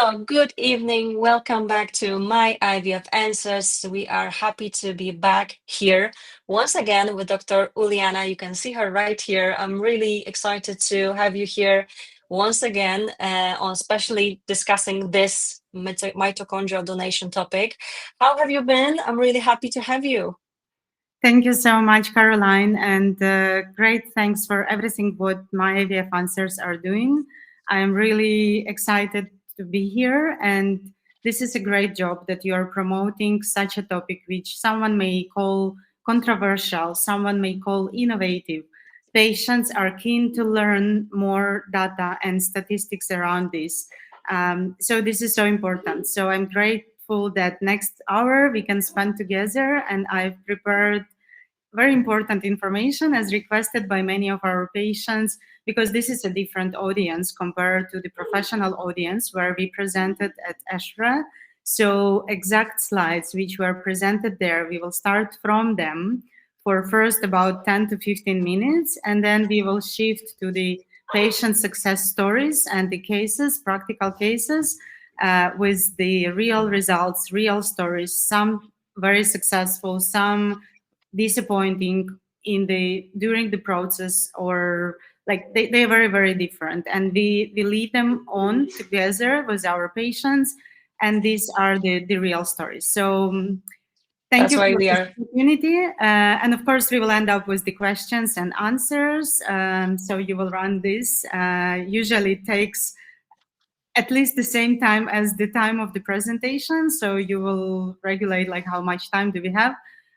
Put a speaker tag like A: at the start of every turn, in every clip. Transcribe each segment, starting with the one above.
A: Hello, good evening. Welcome back to My IVF Answers. We are happy to be back here once again with Dr. Uliana. You can see her right here. I'm really excited to have you here once again, on especially discussing this mitochondrial donation topic. How have you been? I'm really happy to have you.
B: Thank you so much, Caroline, and great thanks for everything what my IVF answers are doing. I am really excited to be here, and this is a great job that you are promoting such a topic which someone may call controversial, someone may call innovative. Patients are keen to learn more data and statistics around this. So this is so important. So I'm grateful that next hour we can spend together, and I've prepared very important information as requested by many of our patients, because this is a different audience compared to the professional audience where we presented at ESHRE. So exact slides which were presented there, we will start from them for first about 10 to 15 minutes, and then we will shift to the patient success stories and the cases, practical cases, with the real results, real stories, some very successful, some disappointing in the during the process, or like they're very, very different, and we lead them on together with our patients, and these are the real stories. So thank
A: That's
B: you
A: why
B: for
A: we
B: this
A: are.
B: opportunity, and of course we will end up with the questions and answers. So you will run this, usually it takes at least the same time as the time of the presentation. So you will regulate like how much time do we have.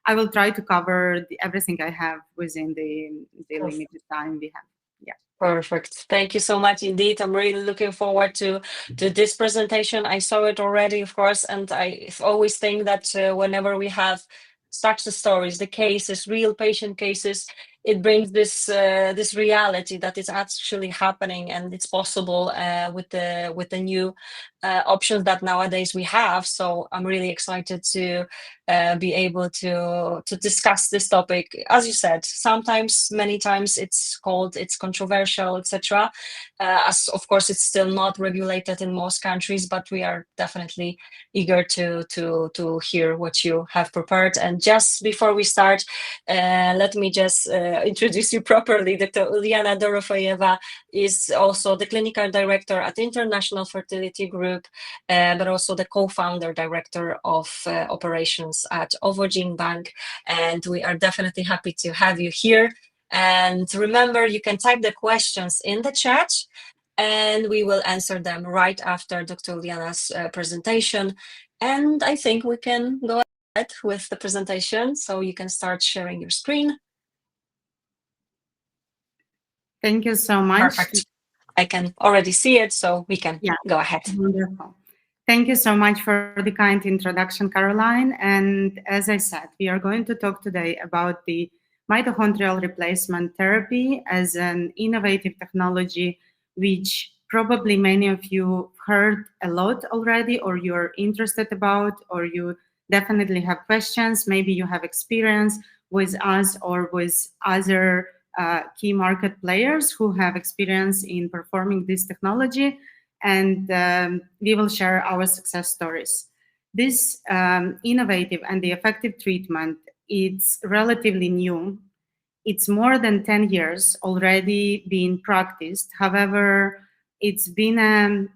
B: I will try to cover everything I have within the limited time we have. Yeah.
A: Perfect. Thank you so much indeed. I'm really looking forward to this presentation. I saw it already, of course, and I always think that whenever we have such the stories, the cases, real patient cases, it brings this reality that it's actually happening and it's possible with the new options that nowadays we have. So I'm really excited to be able to discuss this topic. As you said, sometimes, many times, it's controversial, etc. As of course, it's still not regulated in most countries, but we are definitely eager to hear what you have prepared. And just before we start, let me just introduce you properly. Dr. Uliana Dorofeyeva is also the clinical director at the International Fertility Group, but also the co-founder director of operations at Overcaming. And we are definitely happy to have you here. And remember, you can type the questions in the chat and we will answer them right after Dr. Uliana's presentation. And I think we can go ahead with the presentation. So you can start sharing your screen.
B: Thank you so much.
A: Perfect. I can already see it, so we can go ahead.
B: Wonderful. Thank you so much for the kind introduction, Caroline. And as I said, we are going to talk today about the mitochondrial replacement therapy as an innovative technology, which probably many of you heard a lot already, or you're interested about, or you definitely have questions. Maybe you have experience with us or with other key market players who have experience in performing this technology, and we will share our success stories. This innovative and the effective treatment, it's relatively new. It's more than 10 years already being practiced. However, it's been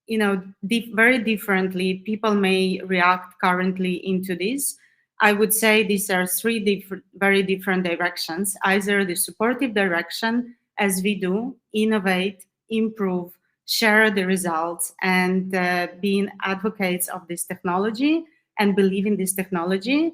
B: very differently. People may react currently into this. I would say these are three very different directions. Either the supportive direction, as we do, innovate, improve, share the results, and being advocates of this technology and believe in this technology.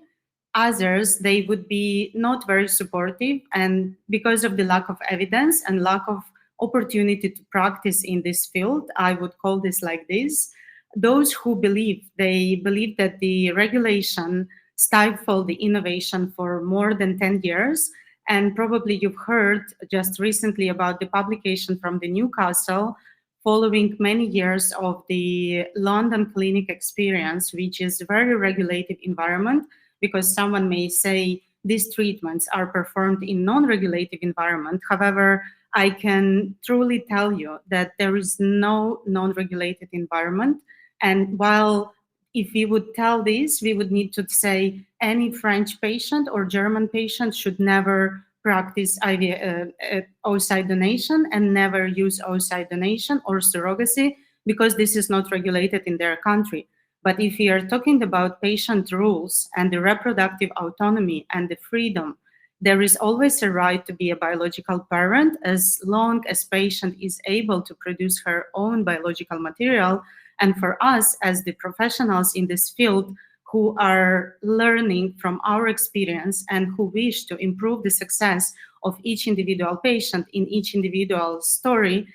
B: Others, they would be not very supportive, and because of the lack of evidence and lack of opportunity to practice in this field, I would call this like this. Those who believe, they believe that the regulation stifled the innovation for more than 10 years. And probably you've heard just recently about the publication from the Newcastle following many years of the London clinic experience, which is a very regulated environment, because someone may say these treatments are performed in non-regulated environment. However, I can truly tell you that there is no non-regulated environment. And while if we would tell this, we would need to say any French patient or German patient should never practice oocyte donation and never use oocyte donation or surrogacy, because this is not regulated in their country. But if we are talking about patient rules and the reproductive autonomy and the freedom, there is always a right to be a biological parent as long as patient is able to produce her own biological material. And for us as the professionals in this field who are learning from our experience and who wish to improve the success of each individual patient in each individual story,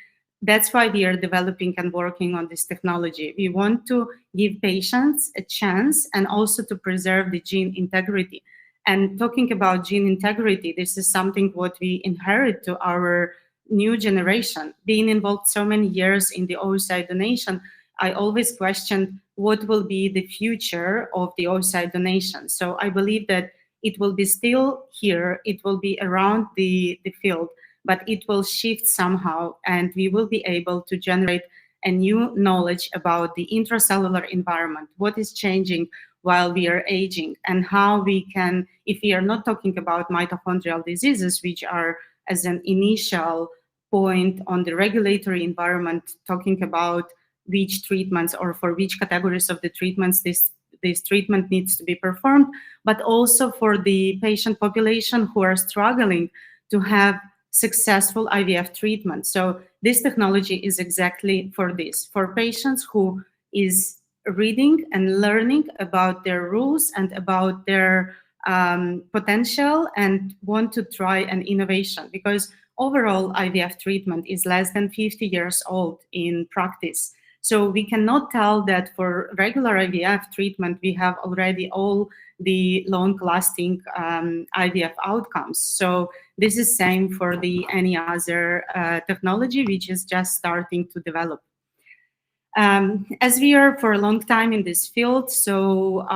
B: that's why we are developing and working on this technology. We want to give patients a chance and also to preserve the gene integrity. And talking about gene integrity, this is something what we inherit to our new generation. Being involved so many years in the oocyte donation, I always questioned what will be the future of the oocyte donation. So I believe that it will be still here, it will be around the field, but it will shift somehow, and we will be able to generate a new knowledge about the intracellular environment, what is changing while we are aging, and how we can, if we are not talking about mitochondrial diseases, which are as an initial point on the regulatory environment, talking about which treatments or for which categories of the treatments this treatment needs to be performed, but also for the patient population who are struggling to have successful IVF treatment. So this technology is exactly for this, for patients who is reading and learning about their rules and about their potential and want to try an innovation, because overall IVF treatment is less than 50 years old in practice. So we cannot tell that for regular IVF treatment, we have already all the long-lasting IVF outcomes. So this is same for the any other technology, which is just starting to develop. As we are for a long time in this field, so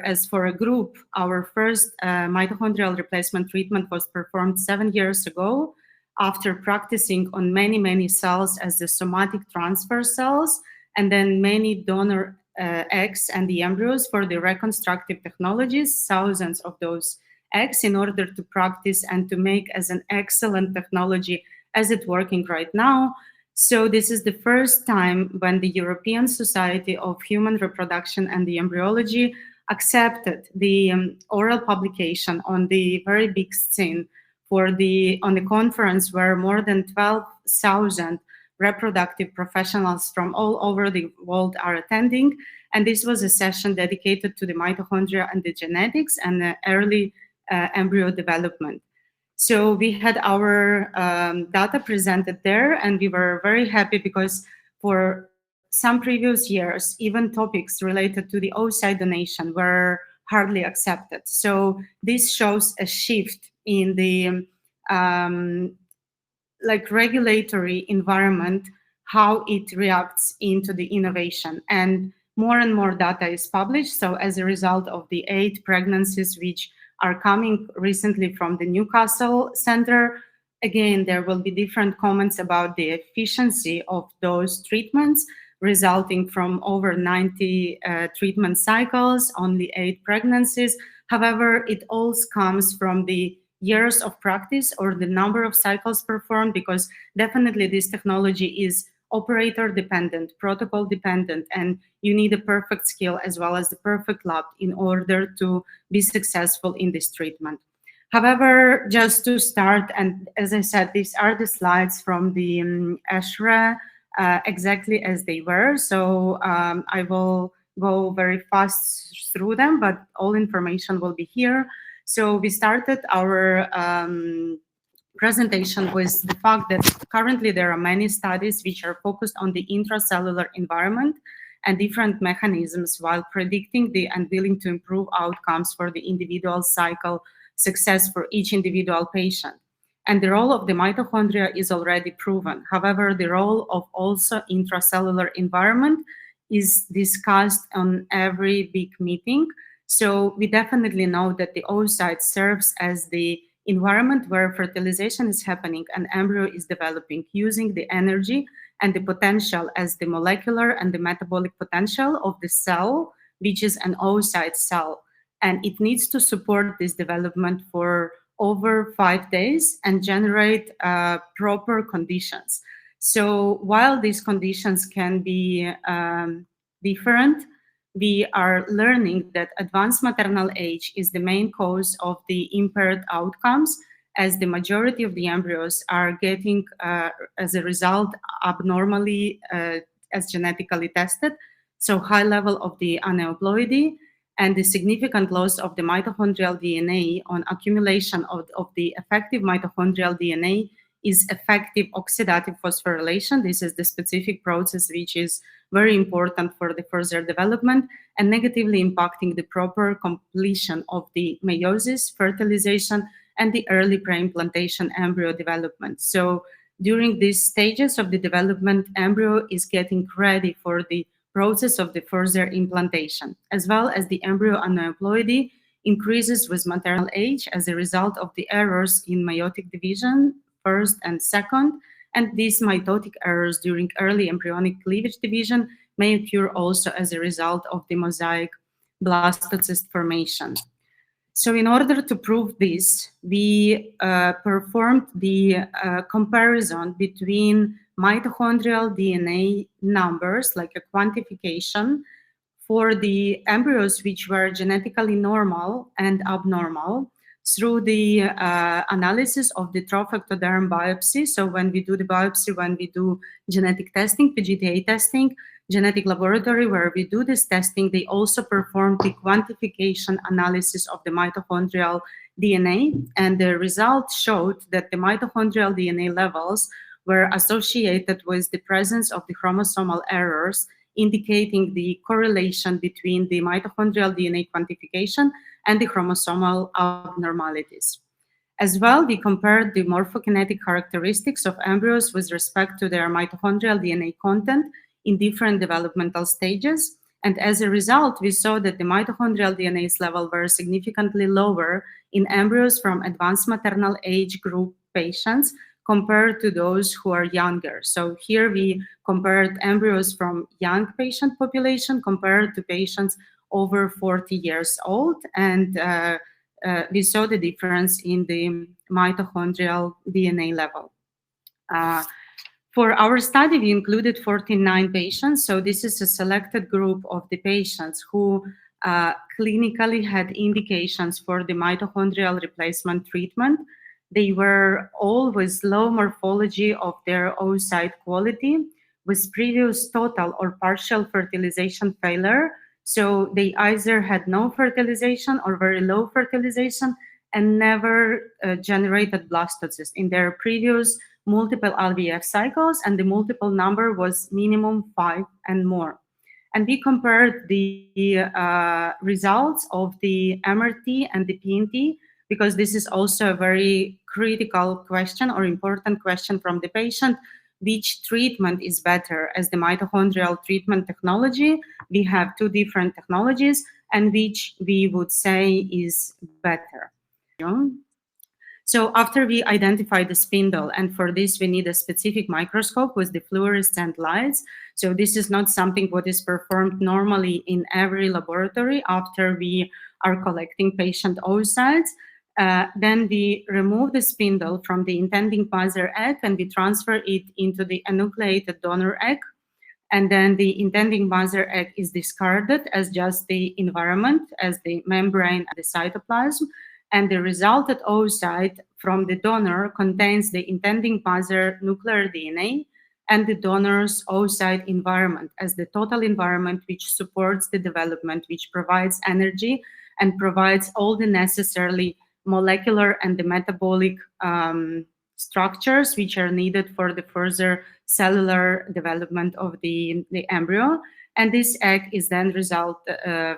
B: as for a group, our first mitochondrial replacement treatment was performed 7 years ago after practicing on many cells as the somatic transfer cells, and then many donor eggs and the embryos for the reconstructive technologies, thousands of those eggs, in order to practice and to make as an excellent technology as it's working right now. So this is the first time when the European Society of Human Reproduction and the Embryology accepted the oral publication on the very big scene on the conference where more than 12,000 reproductive professionals from all over the world are attending. And this was a session dedicated to the mitochondria and the genetics and the early embryo development. So we had our data presented there, and we were very happy because for some previous years, even topics related to the oocyte donation were hardly accepted. So this shows a shift in the regulatory environment, how it reacts into the innovation. And more data is published. So as a result of the 8 pregnancies which are coming recently from the Newcastle Center, again, there will be different comments about the efficiency of those treatments, resulting from over 90 treatment cycles, only 8 pregnancies. However, it all comes from the years of practice or the number of cycles performed, because definitely this technology is operator dependent, protocol dependent, and you need a perfect skill as well as the perfect lab in order to be successful in this treatment. However, just to start, and as I said, these are the slides from the 𝐟𝐨𝐫𝐞 exactly as they were. So I will go very fast through them, but all information will be here. So we started our presentation with the fact that currently there are many studies which are focused on the intracellular environment and different mechanisms while predicting and willing to improve outcomes for the individual cycle success for each individual patient. And the role of the mitochondria is already proven. However, the role of also intracellular environment is discussed on every big meeting. So we definitely know that the oocyte serves as the environment where fertilization is happening and embryo is developing, using the energy and the potential as the molecular and the metabolic potential of the cell, which is an oocyte cell. And it needs to support this development for over 5 days and generate proper conditions. So while these conditions can be different, we are learning that advanced maternal age is the main cause of the impaired outcomes, as the majority of the embryos are getting, as a result, abnormally as genetically tested. So high level of the aneuploidy and the significant loss of the mitochondrial DNA on accumulation of the effective mitochondrial DNA is effective oxidative phosphorylation. This is the specific process which is very important for the further development and negatively impacting the proper completion of the meiosis, fertilization, and the early pre-implantation embryo development. So during these stages of the development, embryo is getting ready for the process of the further implantation, as well as the embryo aneuploidy increases with maternal age as a result of the errors in meiotic division, first and second, and these mitotic errors during early embryonic cleavage division may occur also as a result of the mosaic blastocyst formation. So in order to prove this, we performed the comparison between mitochondrial DNA numbers, like a quantification, for the embryos which were genetically normal and abnormal through the analysis of the trophectoderm biopsy. So when we do the biopsy, when we do genetic testing, PGTA testing, genetic laboratory where we do this testing, they also perform the quantification analysis of the mitochondrial DNA. And the results showed that the mitochondrial DNA levels were associated with the presence of the chromosomal errors, indicating the correlation between the mitochondrial DNA quantification and the chromosomal abnormalities. As well, we compared the morphokinetic characteristics of embryos with respect to their mitochondrial DNA content in different developmental stages. And as a result, we saw that the mitochondrial DNA's level were significantly lower in embryos from advanced maternal age group patients compared to those who are younger. So here we compared embryos from young patient population compared to patients over 40 years old. And we saw the difference in the mitochondrial DNA level. For our study, we included 49 patients. So this is a selected group of the patients who clinically had indications for the mitochondrial replacement treatment. They were all with low morphology of their oocyte quality, with previous total or partial fertilization failure. So they either had no fertilization or very low fertilization and never generated blastocysts in their previous multiple IVF cycles, and the multiple number was minimum 5 and more. And we compared the results of the MRT and the PNT, because this is also a very critical question or important question from the patient. Which treatment is better? As the mitochondrial treatment technology, we have 2 different technologies, and which we would say is better. So after we identify the spindle, and for this we need a specific microscope with the fluorescent lights. So this is not something what is performed normally in every laboratory after we are collecting patient oocytes. Then we remove the spindle from the intending mother egg and we transfer it into the enucleated donor egg. And then the intending mother egg is discarded as just the environment, as the membrane and the cytoplasm. And the resulted oocyte from the donor contains the intending mother nuclear DNA and the donor's oocyte environment as the total environment which supports the development, which provides energy and provides all the necessarily molecular and the metabolic structures which are needed for the further cellular development of the embryo. And this egg is then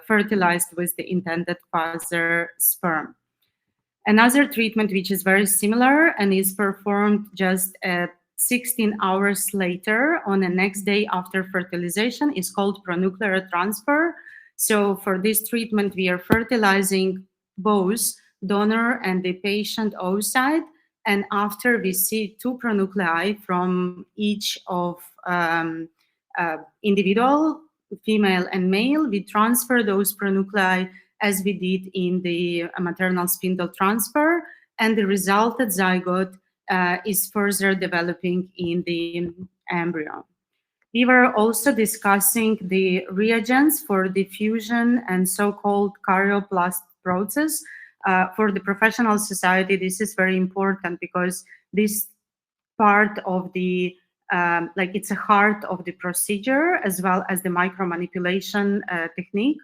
B: fertilized with the intended father sperm. Another treatment which is very similar and is performed just 16 hours later on the next day after fertilization is called pronuclear transfer. So for this treatment, we are fertilizing both donor and the patient oocyte. And after we see 2 pronuclei from each of individual, female and male, we transfer those pronuclei as we did in the maternal spindle transfer, and the resulted zygote is further developing in the embryo. We were also discussing the reagents for diffusion and so-called karyoplast process. For the professional society, this is very important because this part of the it's a heart of the procedure as well as the micromanipulation technique.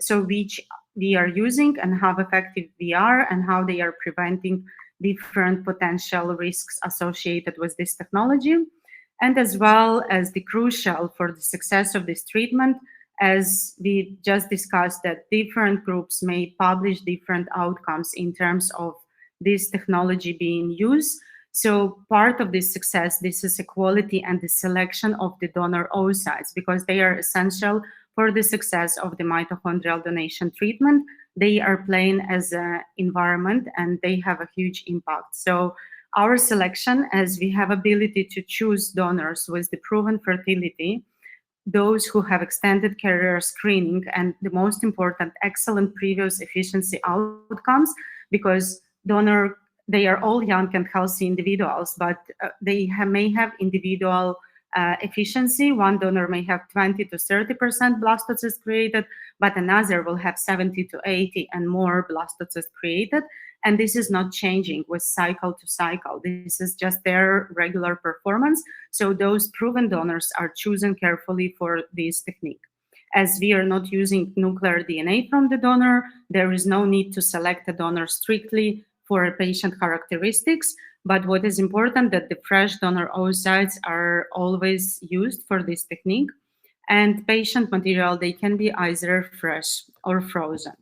B: So which we are using and how effective they are and how they are preventing different potential risks associated with this technology. And as well as the crucial for the success of this treatment, as we just discussed, that different groups may publish different outcomes in terms of this technology being used. So part of this success, this is equality and the selection of the donor oocytes, because they are essential for the success of the mitochondrial donation treatment. They are playing as an environment and they have a huge impact. So our selection, as we have ability to choose donors with the proven fertility, those who have extended carrier screening, and the most important, excellent previous efficiency outcomes, because they are all young and healthy individuals, but they may have individual efficiency. One donor may have 20 to 30% blastocysts created, but another will have 70 to 80 and more blastocysts created. And this is not changing with cycle to cycle. This is just their regular performance. So those proven donors are chosen carefully for this technique. As we are not using nuclear DNA from the donor, there is no need to select a donor strictly for patient characteristics. But what is important that the fresh donor oocytes are always used for this technique. And patient material, they can be either fresh or frozen.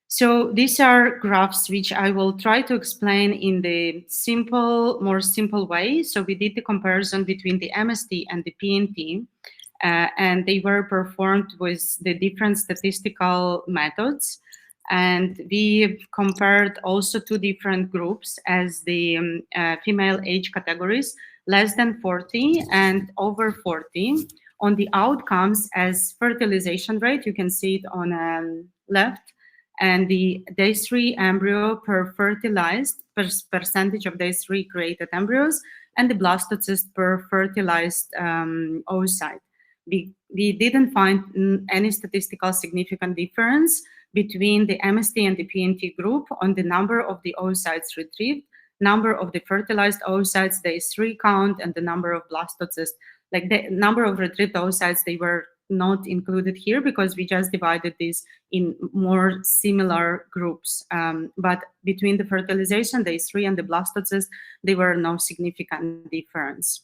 B: So these are graphs which I will try to explain in the more simple way. So we did the comparison between the MST and the PNT, and they were performed with the different statistical methods. And we compared also 2 different groups as the female age categories, less than 40 and over 40. On the outcomes as fertilization rate, you can see it on left, and the day 3 embryo per fertilized, percentage of day 3 created embryos, and the blastocyst per fertilized oocyte. We didn't find any statistical significant difference between the MST and the PNT group on the number of the oocytes retrieved, number of the fertilized oocytes, day 3 count, and the number of blastocysts. Like the number of retrieved oocytes, they were not included here because we just divided this in more similar groups. But between the fertilization, day 3, and the blastocysts, there were no significant difference.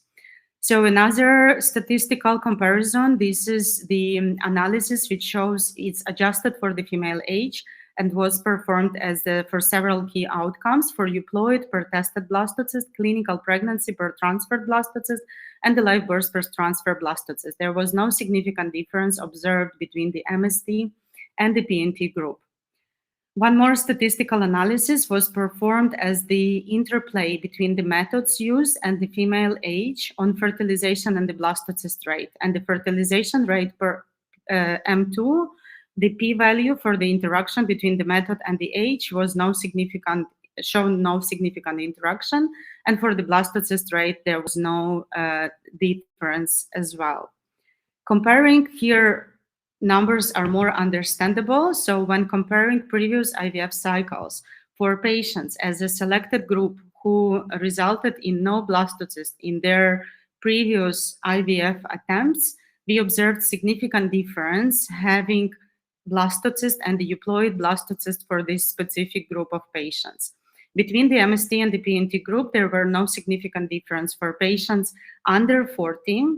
B: So another statistical comparison, this is the analysis which shows it's adjusted for the female age and was performed for several key outcomes for euploid per tested blastocyst, clinical pregnancy per transferred blastocyst, and the live birth per transfer blastocyst. There was no significant difference observed between the MST and the PNT group. One more statistical analysis was performed as the interplay between the methods used and the female age on fertilization and the blastocyst rate. And the fertilization rate per M2, the p-value for the interaction between the method and the age was shown no significant interaction. And for the blastocyst rate, there was no difference as well. Comparing here, numbers are more understandable. So when comparing previous IVF cycles for patients as a selected group who resulted in no blastocyst in their previous IVF attempts, we observed significant difference having blastocyst and the euploid blastocyst for this specific group of patients. Between the MST and the PNT group, there were no significant difference for patients under 40.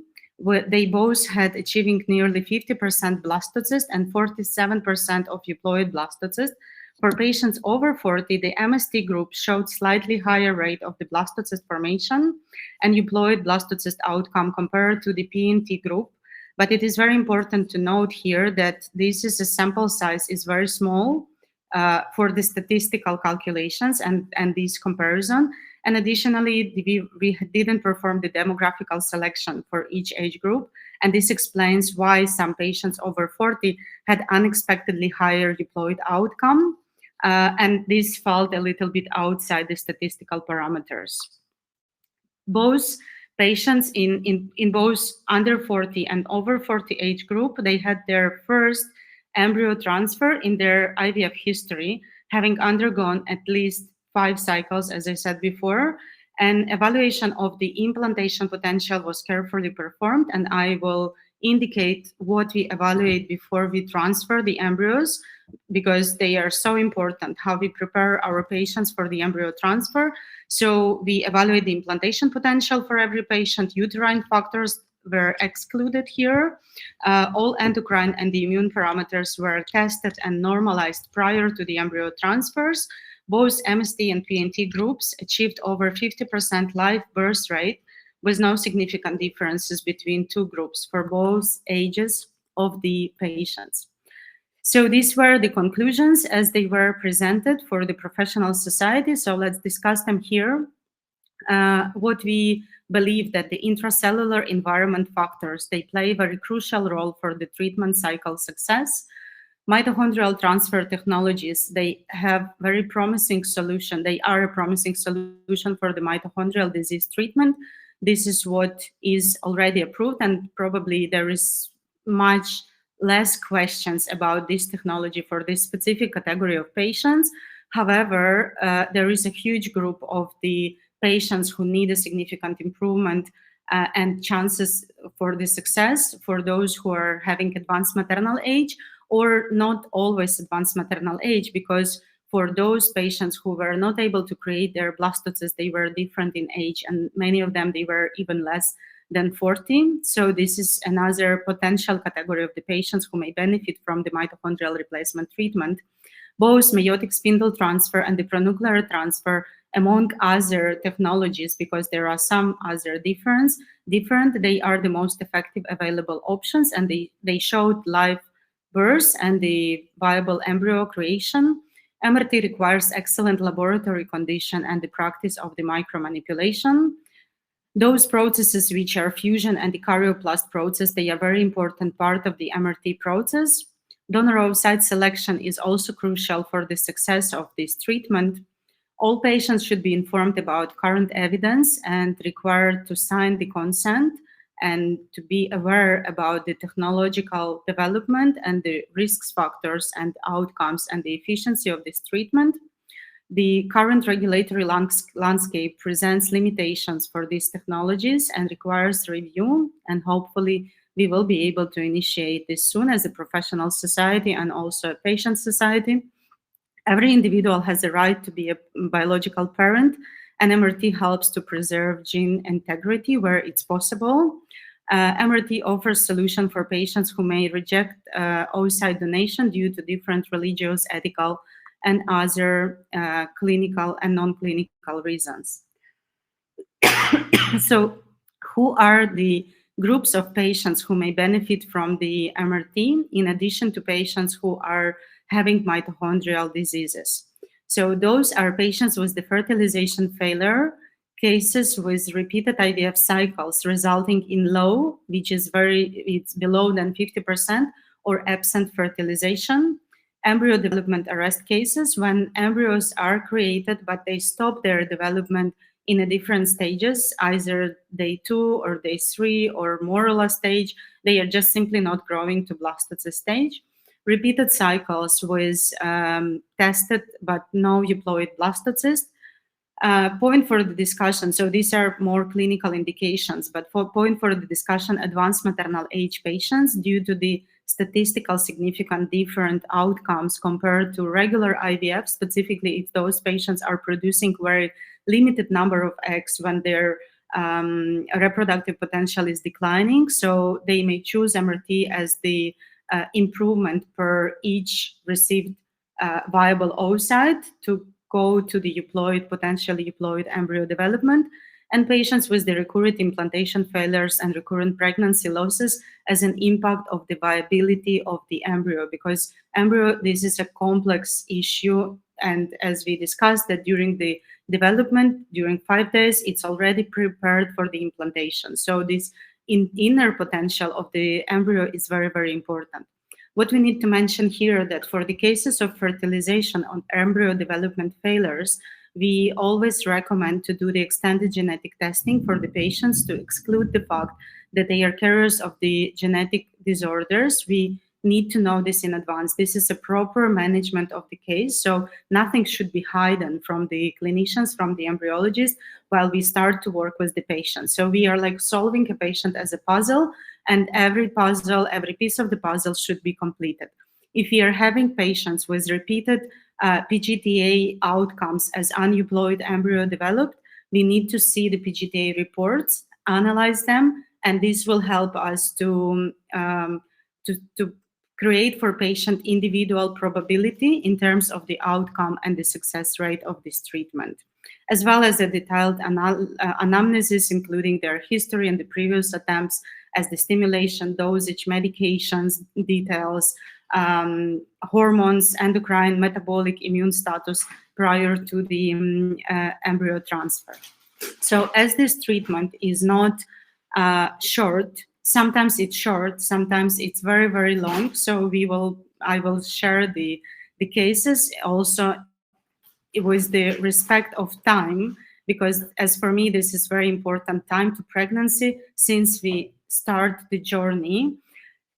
B: They both had achieving nearly 50% blastocyst and 47% of euploid blastocyst. For patients over 40, the MST group showed slightly higher rate of the blastocyst formation and euploid blastocyst outcome compared to the PNT group. But it is very important to note here that this is a sample size is very small. for the statistical calculations and this comparison. And additionally, we didn't perform the demographical selection for each age group. And this explains why some patients over 40 had unexpectedly higher euploid outcome. And this fell a little bit outside the statistical parameters. Both patients in both under 40 and over 40 age group, they had their first embryo transfer in their IVF history, having undergone at least 5 cycles, as I said before. An evaluation of the implantation potential was carefully performed, and I will indicate what we evaluate before we transfer the embryos, because they are so important, how we prepare our patients for the embryo transfer. So we evaluate the implantation potential for every patient. Uterine factors were excluded here. All endocrine and the immune parameters were tested and normalized prior to the embryo transfers. Both MST and PNT groups achieved over 50% live birth rate, with no significant differences between two groups for both ages of the patients. So these were the conclusions as they were presented for the professional society. So let's discuss them here. What we believe that the intracellular environment factors, they play a very crucial role for the treatment cycle success. Mitochondrial transfer technologies, they have very promising solution. They are a promising solution for the mitochondrial disease treatment. This is what is already approved, and probably there is much less questions about this technology for this specific category of patients. However, there is a huge group of the patients who need a significant improvement and chances for the success for those who are having advanced maternal age or not always advanced maternal age, because for those patients who were not able to create their blastocysts, they were different in age, and many of them, they were even less than 40. So this is another potential category of the patients who may benefit from the mitochondrial replacement treatment. Both meiotic spindle transfer and the pronuclear transfer, among other technologies, because there are some other different, they are the most effective available options, and they showed live birth and the viable embryo creation. MRT requires excellent laboratory condition and the practice of the micromanipulation. Those processes which are fusion and the karyoplast process, they are very important part of the MRT process. Donor oocyte selection is also crucial for the success of this treatment. All patients should be informed about current evidence and required to sign the consent and to be aware about the technological development and the risk factors and outcomes and the efficiency of this treatment. The current regulatory landscape presents limitations for these technologies and requires review, and hopefully we will be able to initiate this soon as a professional society and also a patient society. Every individual has a right to be a biological parent, and MRT helps to preserve gene integrity where it's possible. MRT offers solution for patients who may reject oocyte donation due to different religious, ethical, and other clinical and non-clinical reasons. So who are the groups of patients who may benefit from the MRT, in addition to patients who are having mitochondrial diseases? So those are patients with the fertilization failure, cases with repeated IVF cycles resulting in low, which is it's below than 50%, or absent fertilization. Embryo development arrest cases, when embryos are created but they stop their development in a different stages, either day 2 or day 3 or morula stage, they are just simply not growing to blastocyst stage. Repeated cycles with tested but no euploid blastocyst. Point for the discussion, so these are more clinical indications, but point for the discussion, advanced maternal age patients, due to the statistical significant different outcomes compared to regular IVF, specifically if those patients are producing very limited number of eggs when their reproductive potential is declining. So they may choose MRT as the improvement per each received viable oocyte to go to the euploid, potentially euploid embryo development. and patients with the recurrent implantation failures and recurrent pregnancy losses as an impact of the viability of the embryo, because embryo, this is a complex issue. And as we discussed that during the development, during 5 days, it's already prepared for the implantation. So this inner potential of the embryo is very, very important. What we need to mention here that for the cases of fertilization on embryo development failures, we always recommend to do the extended genetic testing for the patients to exclude the fact that they are carriers of the genetic disorders. We need to know this in advance. This is a proper management of the case, so nothing should be hidden from the clinicians, from the embryologists, while we start to work with the patient. So we are like solving a patient as a puzzle, and every puzzle, every piece of the puzzle should be completed. If we are having patients with repeated PGTA outcomes as aneuploid embryo developed, we need to see the PGTA reports, analyze them, and this will help us to create for patient individual probability in terms of the outcome and the success rate of this treatment, as well as a detailed anamnesis, including their history and the previous attempts, as the stimulation, dosage, medications, details, hormones, endocrine, metabolic, immune status prior to the embryo transfer. So as this treatment is not short, sometimes it's short, sometimes it's very, very long. So I will share the cases also with the respect of time, because as for me, this is very important time to pregnancy since we start the journey.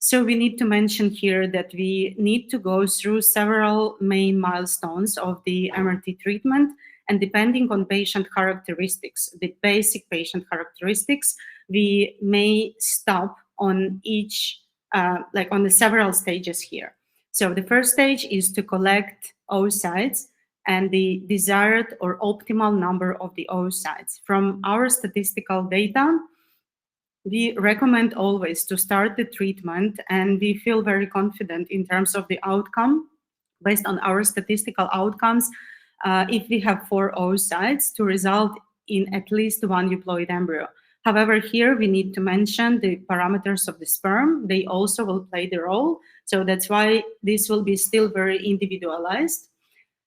B: So we need to mention here that we need to go through several main milestones of the MRT treatment, and depending on patient characteristics, the basic patient characteristics, we may stop on each, like on the several stages here. So the first stage is to collect oocytes and the desired or optimal number of the oocytes. From our statistical data, we recommend always to start the treatment, and we feel very confident in terms of the outcome based on our statistical outcomes. If we have 4 oocytes to result in at least 1 euploid embryo. However, here we need to mention the parameters of the sperm. They also will play the role. So that's why this will be still very individualized.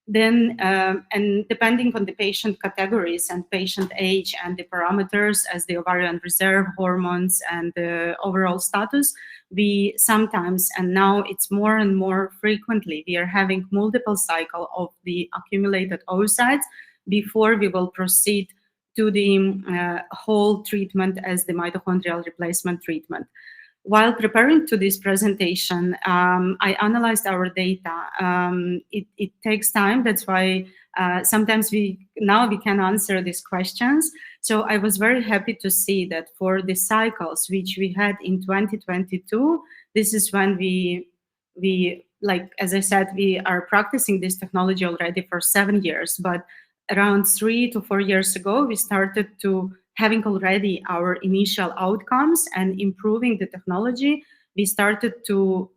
B: Then, and depending on the patient categories and patient age and the parameters as the ovarian reserve, hormones, and the overall status, we sometimes, and now it's more and more frequently, we are having multiple cycle of the accumulated oocytes before we will proceed to the whole treatment as the mitochondrial replacement treatment. While preparing to this presentation, I analyzed our data. It takes time. That's why sometimes now we can answer these questions. So I was very happy to see that for the cycles which we had in 2022, this is when we like, as I said, we are practicing this technology already for 7 years, but around 3 to 4 years ago, we started to having already our initial outcomes and improving the technology, we started to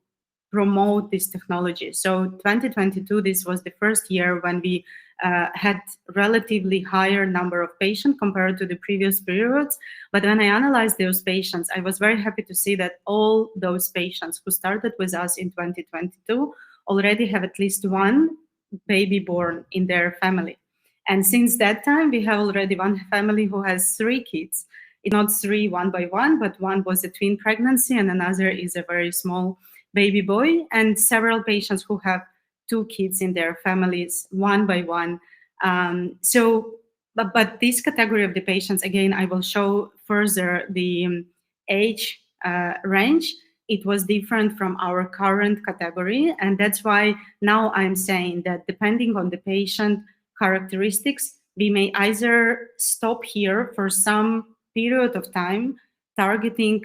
B: promote this technology. So 2022, this was the first year when we had relatively higher number of patients compared to the previous periods. But when I analyzed those patients, I was very happy to see that all those patients who started with us in 2022 already have at least 1 baby born in their family. And since that time, we have already 1 family who has 3 kids. It's not 3 one by one, but 1 was a twin pregnancy and another is a very small baby boy, and several patients who have 2 kids in their families, 1 by 1. But this category of the patients, again, I will show further the age range. It was different from our current category. And that's why now I'm saying that depending on the patient characteristics, we may either stop here for some period of time, targeting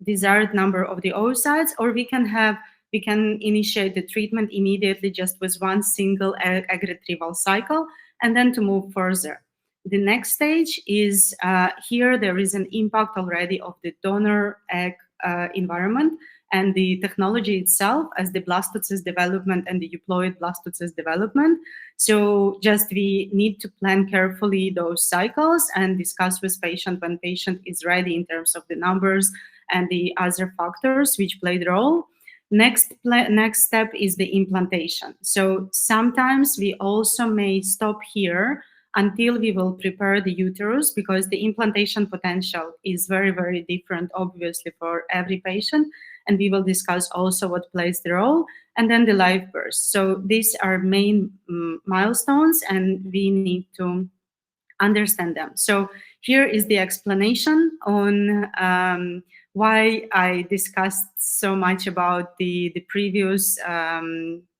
B: desired number of the oocytes, or we can initiate the treatment immediately just with 1 single egg retrieval cycle, and then to move further. The next stage is here there is an impact already of the donor egg environment, and the technology itself as the blastocyst development and the euploid blastocyst development. So just we need to plan carefully those cycles and discuss with patient when patient is ready in terms of the numbers and the other factors which play the role. Next step is the implantation. So sometimes we also may stop here until we will prepare the uterus, because the implantation potential is very, very different, obviously, for every patient. And we will discuss also what plays the role, and then the live birth. So these are main milestones, and we need to understand them. So here is the explanation on why I discussed so much about the previous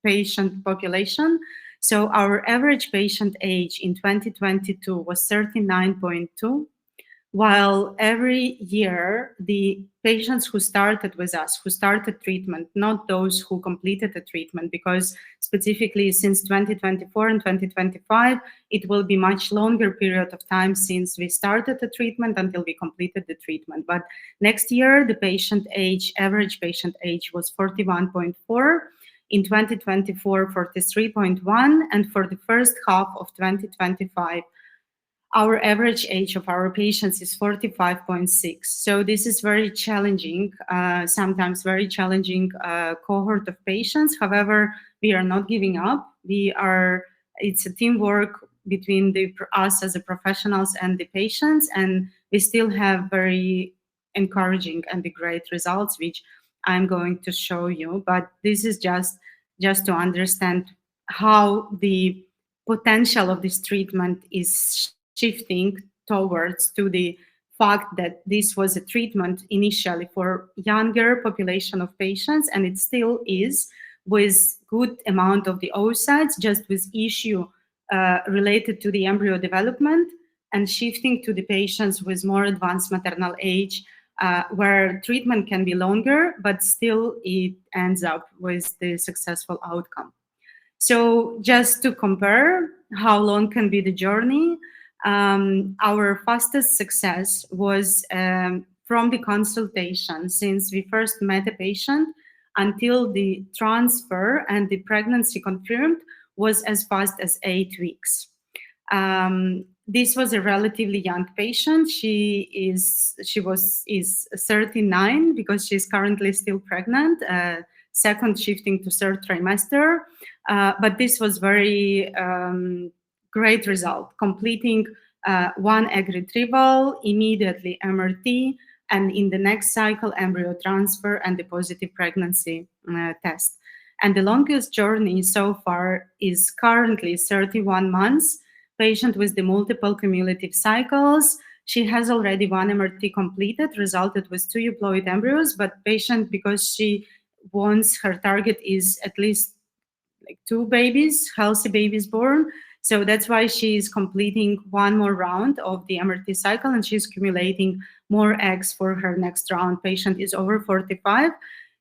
B: patient population. So our average patient age in 2022 was 39.2, while every year the patients who started with us, who started treatment, not those who completed the treatment, because specifically since 2024 and 2025, it will be much longer period of time since we started the treatment until we completed the treatment. But next year, the patient age, average patient age was 41.4. In 2024, 43.1, and for the first half of 2025, our average age of our patients is 45.6. So this is very challenging, sometimes very challenging cohort of patients. However, we are not giving up. It's a teamwork between us as the professionals and the patients, and we still have very encouraging and the great results, which I'm going to show you. But this is just to understand how the potential of this treatment is shifting towards to the fact that this was a treatment initially for younger population of patients, and it still is, with good amount of the oocytes, just with issue related to the embryo development, and shifting to the patients with more advanced maternal age, where treatment can be longer, but still it ends up with the successful outcome. So just to compare how long can be the journey, our fastest success was from the consultation, since we first met a patient until the transfer and the pregnancy confirmed, was as fast as 8 weeks. This was a relatively young patient. She is 39 because she's currently still pregnant, second shifting to third trimester. But this was very great result, completing one egg retrieval, immediately MRT, and in the next cycle, embryo transfer and the positive pregnancy test. And the longest journey so far is currently 31 months, patient with the multiple cumulative cycles. She has already one MRT completed, resulted with 2 euploid embryos, but patient, because she wants, her target is at least like 2 babies, healthy babies born. So that's why she's completing one more round of the MRT cycle, and she's accumulating more eggs for her next round. Patient is over 45.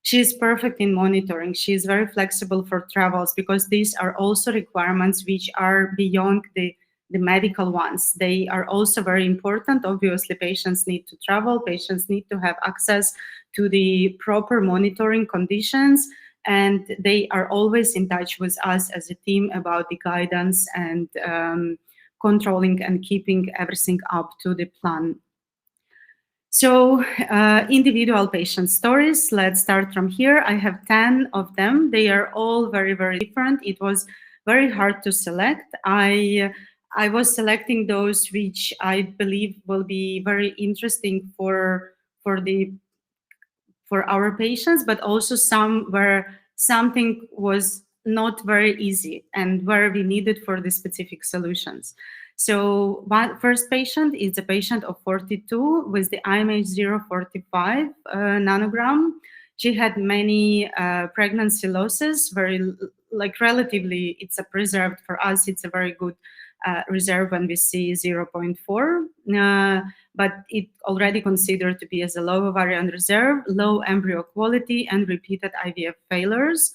B: She's perfect in monitoring. She's very flexible for travels, because these are also requirements which are beyond the medical ones. They are also very important. Obviously, patients need to travel. Patients need to have access to the proper monitoring conditions, and they are always in touch with us as a team about the guidance and controlling and keeping everything up to the plan. So individual patient stories, let's start from here. I have 10 of them. They are all very, very different. It was very hard to select. I was selecting those which I believe will be very interesting for our patients, but also some where something was not very easy and where we needed for the specific solutions. So first patient is a patient of 42 with the 𝐼MH045 nanogram. She had many pregnancy losses, relatively, it's a preserved, for us, it's a very good reserve when we see 0.4, but it already considered to be as a low ovarian reserve, low embryo quality, and repeated IVF failures.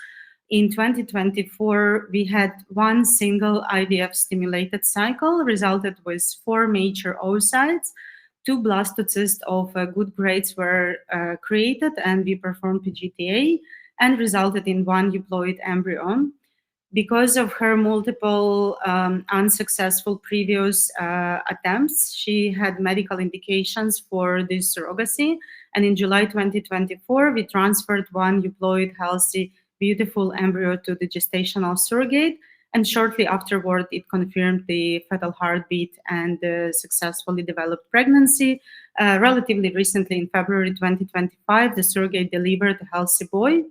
B: In 2024, we had one single IVF stimulated cycle, resulted with 4 major oocytes. 2 blastocysts of good grades were created, and we performed PGTA and resulted in 1 euploid embryo. Because of her multiple unsuccessful previous attempts, she had medical indications for this surrogacy. And in July 2024, we transferred 1 euploid healthy, beautiful embryo to the gestational surrogate. And shortly afterward, it confirmed the fetal heartbeat and successfully developed pregnancy. Relatively recently, in February 2025, the surrogate delivered a healthy boy.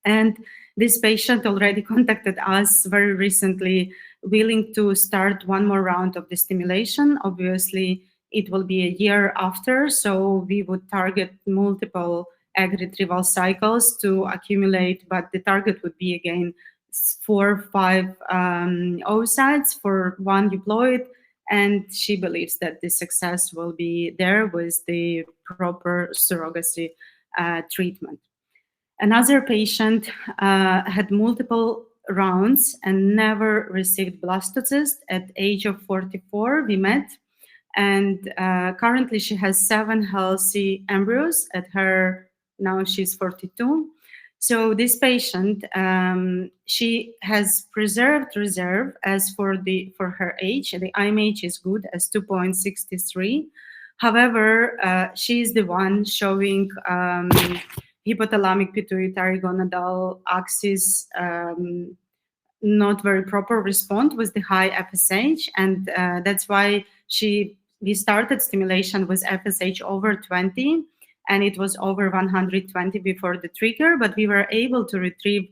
B: And this patient already contacted us very recently, willing to start 1 more round of the stimulation. Obviously, it will be a year after, so we would target multiple egg retrieval cycles to accumulate, but the target would be again 4 or 5 oocytes for 1 euploid, and she believes that the success will be there with the proper surrogacy treatment. Another patient had multiple rounds and never received blastocyst. At age of 44, we met, and currently she has 7 healthy embryos at her, now she's 42. So this patient, she has preserved reserve as for her age. The IMH is good as 2.63. However, she is the one showing hypothalamic pituitary gonadal axis not very proper response with the high FSH, and that's why we started stimulation with FSH over 20, and it was over 120 before the trigger, but we were able to retrieve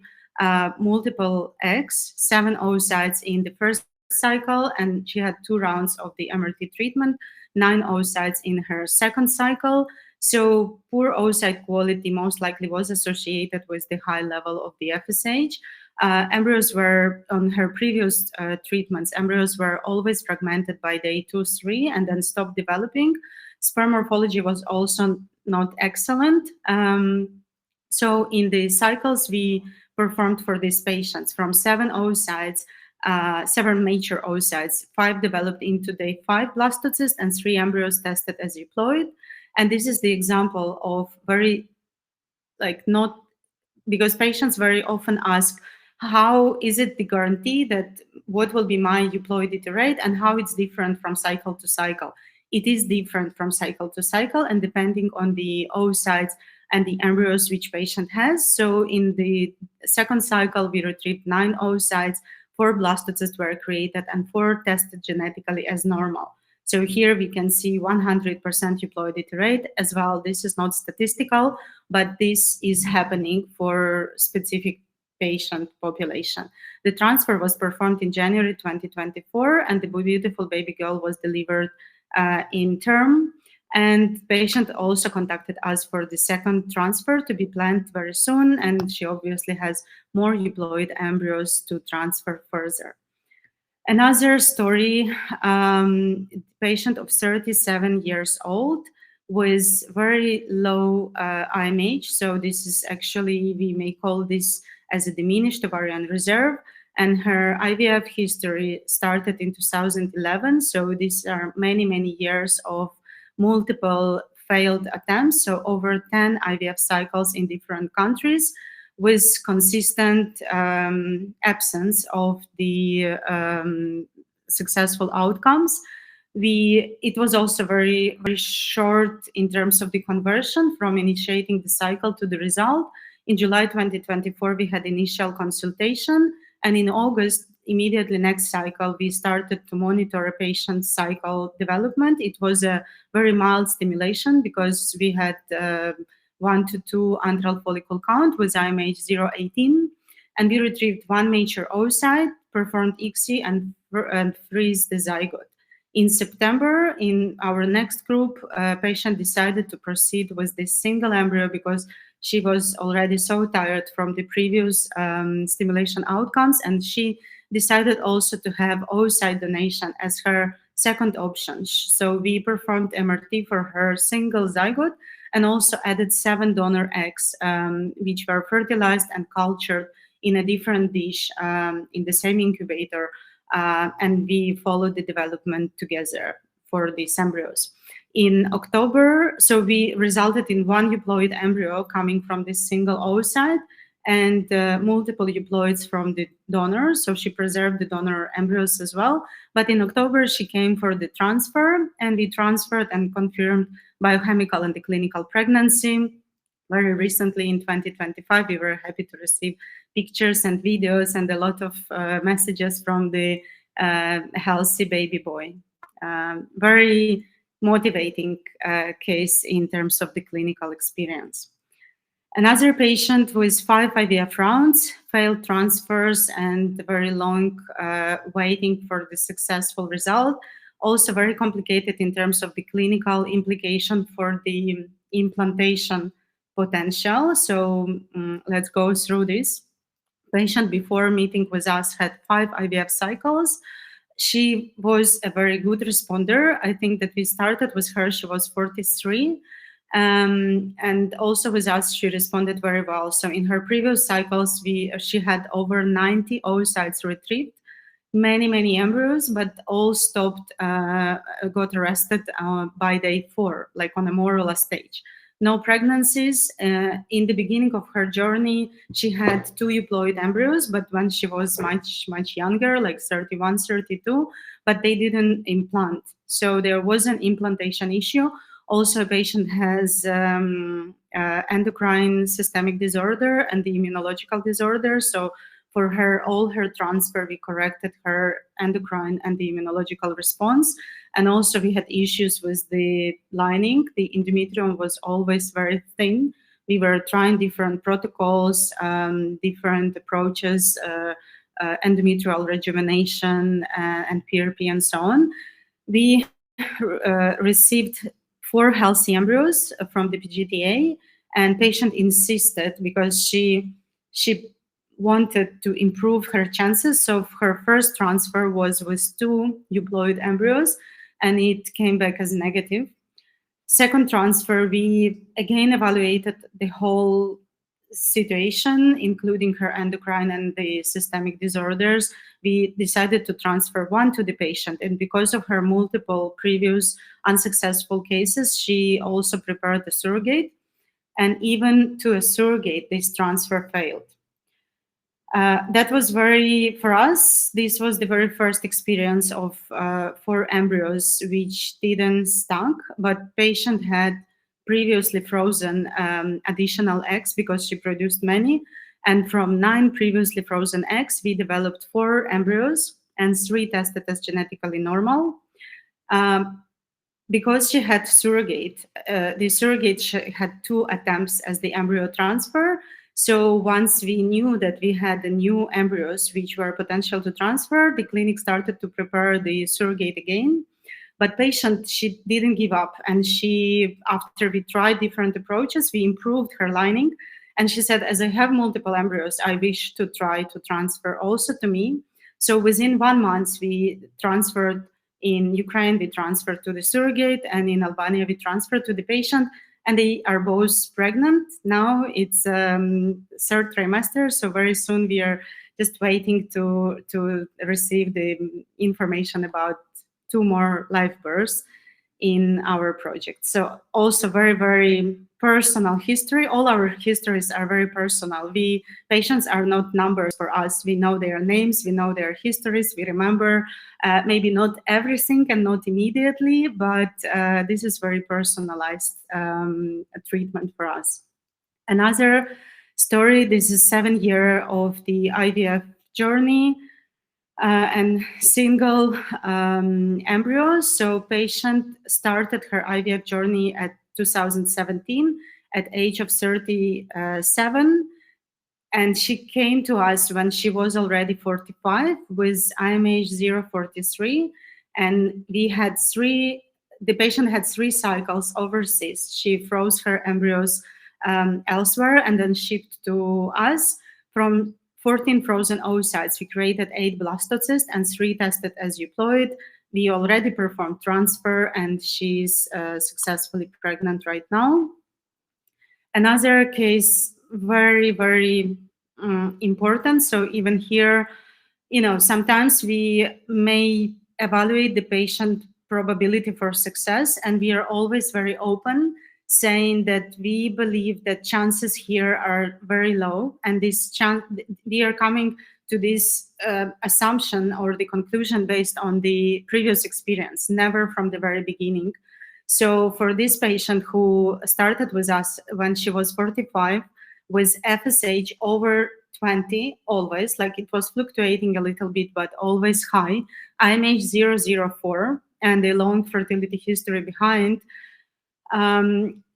B: multiple eggs, 7 oocytes in the first cycle, and she had 2 rounds of the MRT treatment, 9 oocytes in her second cycle. So poor oocyte quality most likely was associated with the high level of the FSH. Embryos were, on her previous treatments, embryos were always fragmented by day 2-3 and then stopped developing. Sperm morphology was also not excellent. So in the cycles we performed for these patients, from 7 oocytes, 7 mature oocytes, 5 developed into day 5 blastocyst, and 3 embryos tested as euploid. And this is the example of very, not, because patients very often ask, how is it the guarantee that what will be my euploidity rate and how it's different from cycle to cycle? It is different from cycle to cycle and depending on the oocytes and the embryos which patient has. So in the second cycle, we retrieved 9 oocytes, 4 blastocysts were created and 4 tested genetically as normal. So here we can see 100% euploidity rate as well. This is not statistical, but this is happening for specific patient population. The transfer was performed in January 2024, and the beautiful baby girl was delivered in term. And patient also contacted us for the second transfer to be planned very soon, and she obviously has more euploid embryos to transfer further. Another story, patient of 37 years old with very low IMH. So this is actually, we may call this as a diminished ovarian reserve. And her IVF history started in 2011. So these are many, many years of multiple failed attempts. So over 10 IVF cycles in different countries, with consistent absence of the successful outcomes. It was also very, very short in terms of the conversion from initiating the cycle to the result. In July 2024, we had initial consultation, and in August, immediately next cycle, we started to monitor a patient's cycle development. It was a very mild stimulation because we had 1 to 2 antral follicle count with IMH 0.18, and we retrieved 1 mature oocyte, performed 𝐃𝐨𝐧'𝐭, and freeze the zygote. In September, in our next group, a patient decided to proceed with this single embryo because she was already so tired from the previous stimulation outcomes, and she decided also to have oocyte donation as her second option. So we performed MRT for her single zygote and also added 7 donor eggs, which were fertilized and cultured in a different dish in the same incubator, and we followed the development together for these embryos. In October, so we resulted in one euploid embryo coming from this single oocyte and multiple euploids from the donor. So she preserved the donor embryos as well. But in October, she came for the transfer, and we transferred and confirmed biochemical and the clinical pregnancy. Very recently in 2025, we were happy to receive pictures and videos and a lot of messages from the healthy baby boy. Very motivating case in terms of the clinical experience. Another patient with 5 IVF rounds, failed transfers, and very long waiting for the successful result. Also very complicated in terms of the clinical implication for the implantation potential. So let's go through this. Patient before meeting with us had 5 IVF cycles. She was a very good responder. I think that we started with her, she was 43. And also with us, she responded very well. So in her previous cycles, she had over 90 oocytes retrieved, many embryos, but all stopped, got arrested by day 4, like on a more or less stage. No pregnancies. In the beginning of her journey, she had 2 euploid embryos, but when she was much younger, like 31, 32, but they didn't implant. So there was an implantation issue. Also, a patient has endocrine systemic disorder and the immunological disorder. So for her, all her transfer, we corrected her endocrine and the immunological response. And also we had issues with the lining. The endometrium was always very thin. We were trying different protocols, different approaches, endometrial rejuvenation and PRP and so on. We received 4 healthy embryos from the PGTA, and patient insisted because she wanted to improve her chances. So her first transfer was with 2 euploid embryos, and it came back as negative. Second transfer, we again evaluated the whole situation, including her endocrine and the systemic disorders. We decided to transfer 1 to the patient, and because of her multiple previous unsuccessful cases, she also prepared a surrogate, and even to a surrogate, this transfer failed. That was for us, this was the very first experience of 4 embryos which didn't stuck, but patient had previously frozen additional eggs because she produced many. And from 9 previously frozen eggs, we developed 4 embryos and 3 tested as genetically normal. Because she had surrogate, the surrogate had 2 attempts as the embryo transfer. So once we knew that we had the new embryos which were potential to transfer, the clinic started to prepare the surrogate again. But patient, she didn't give up. And she, after we tried different approaches, we improved her lining. And she said, as I have multiple embryos, I wish to try to transfer also to me. So within 1 month, we transferred. In Ukraine, we transferred to the surrogate, and in Albania, we transferred to the patient, and they are both pregnant. Now it's 3rd trimester, so very soon we are just waiting to receive the information about 2 more live births in our project. So also very personal history. All our histories are very personal. Patients are not numbers for us. We know their names, we know their histories, we remember maybe not everything and not immediately, but this is very personalized treatment for us. Another story, this is 7 years of the IVF journey. And single embryos. So patient started her IVF journey at 2017 at age of 37. And she came to us when she was already 45 with 𝐼MH043. And the patient had 3 cycles overseas. She froze her embryos elsewhere and then shipped to us. From 14 frozen oocytes, we created 8 blastocysts and 3 tested as euploid. We already performed transfer, and she's successfully pregnant right now. Another case, very important. So even here, sometimes we may evaluate the patient probability for success, and we are always very open, saying that we believe that chances here are very low, and we are coming to this assumption or the conclusion based on the previous experience, never from the very beginning. So for this patient who started with us when she was 45, with FSH over 20, always, like it was fluctuating a little bit, but always high, IMH 004, and a long fertility history behind.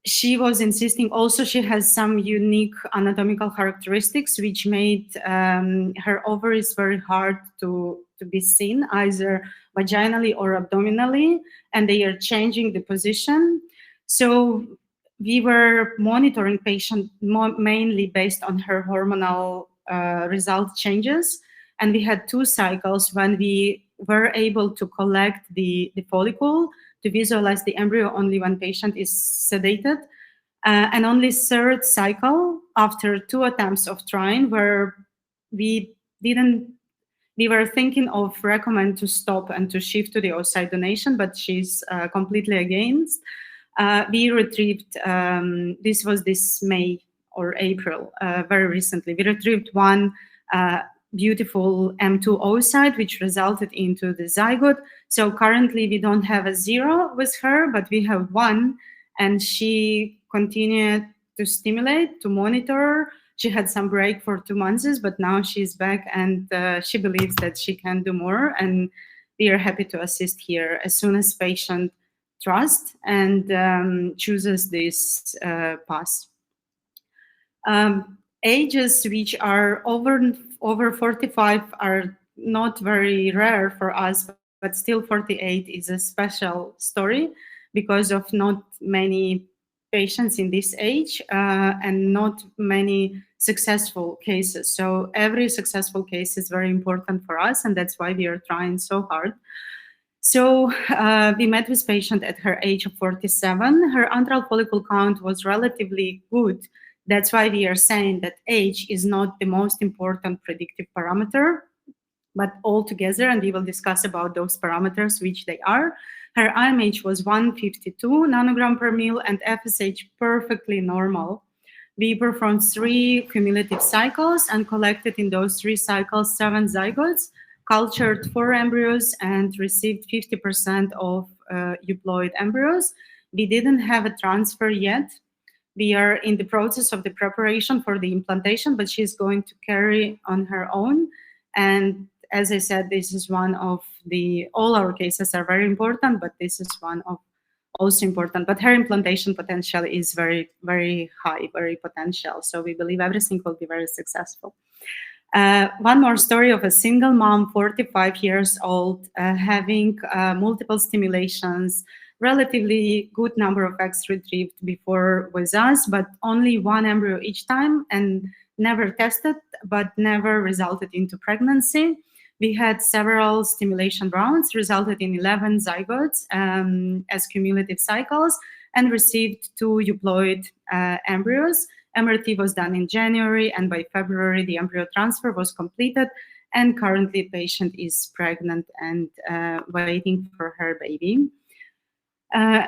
B: She was insisting also she has some unique anatomical characteristics which made her ovaries very hard to be seen, either vaginally or abdominally, and they are changing the position. So we were monitoring patient mainly based on her hormonal result changes, and we had 2 cycles when we were able to collect the follicle to visualize the embryo only when patient is sedated, and only 3rd cycle after 2 attempts of trying where we were thinking of recommend to stop and to shift to the oocyte donation, but she's completely against. We retrieved, this was this May or April, very recently, we retrieved 1 beautiful M2 oocyte, which resulted into the zygote. So currently we don't have a 0 with her, but we have 1, and she continued to stimulate, to monitor. She had some break for 2 months, but now she's back, and she believes that she can do more, and we are happy to assist here as soon as patient trust and chooses this path. Ages which are over 45 are not very rare for us, but still 48 is a special story because of not many patients in this age and not many successful cases. So every successful case is very important for us, and that's why we are trying so hard. So we met with patient at her age of 47. Her antral follicle count was relatively good. That's why we are saying that age is not the most important predictive parameter, but altogether, and we will discuss about those parameters, which they are. Her IMH was 152 nanogram per mil and FSH perfectly normal. We performed 3 cumulative cycles and collected in those 3 cycles 7 zygotes, cultured 4 embryos, and received 50% of euploid embryos. We didn't have a transfer yet. We are in the process of the preparation for the implantation, but she's going to carry on her own. And as I said, this is one of all our cases are very important, but this is one of also important. But her implantation potential is very, very high, very potential. So we believe everything will be very successful. One more story of a single mom, 45 years old, having multiple stimulations, relatively good number of eggs retrieved before with us, but only 1 embryo each time, and never tested, but never resulted into pregnancy. We had several stimulation rounds, resulted in 11 zygotes as cumulative cycles, and received 2 euploid embryos. MRT was done in January, and by February, the embryo transfer was completed, and currently patient is pregnant and waiting for her baby.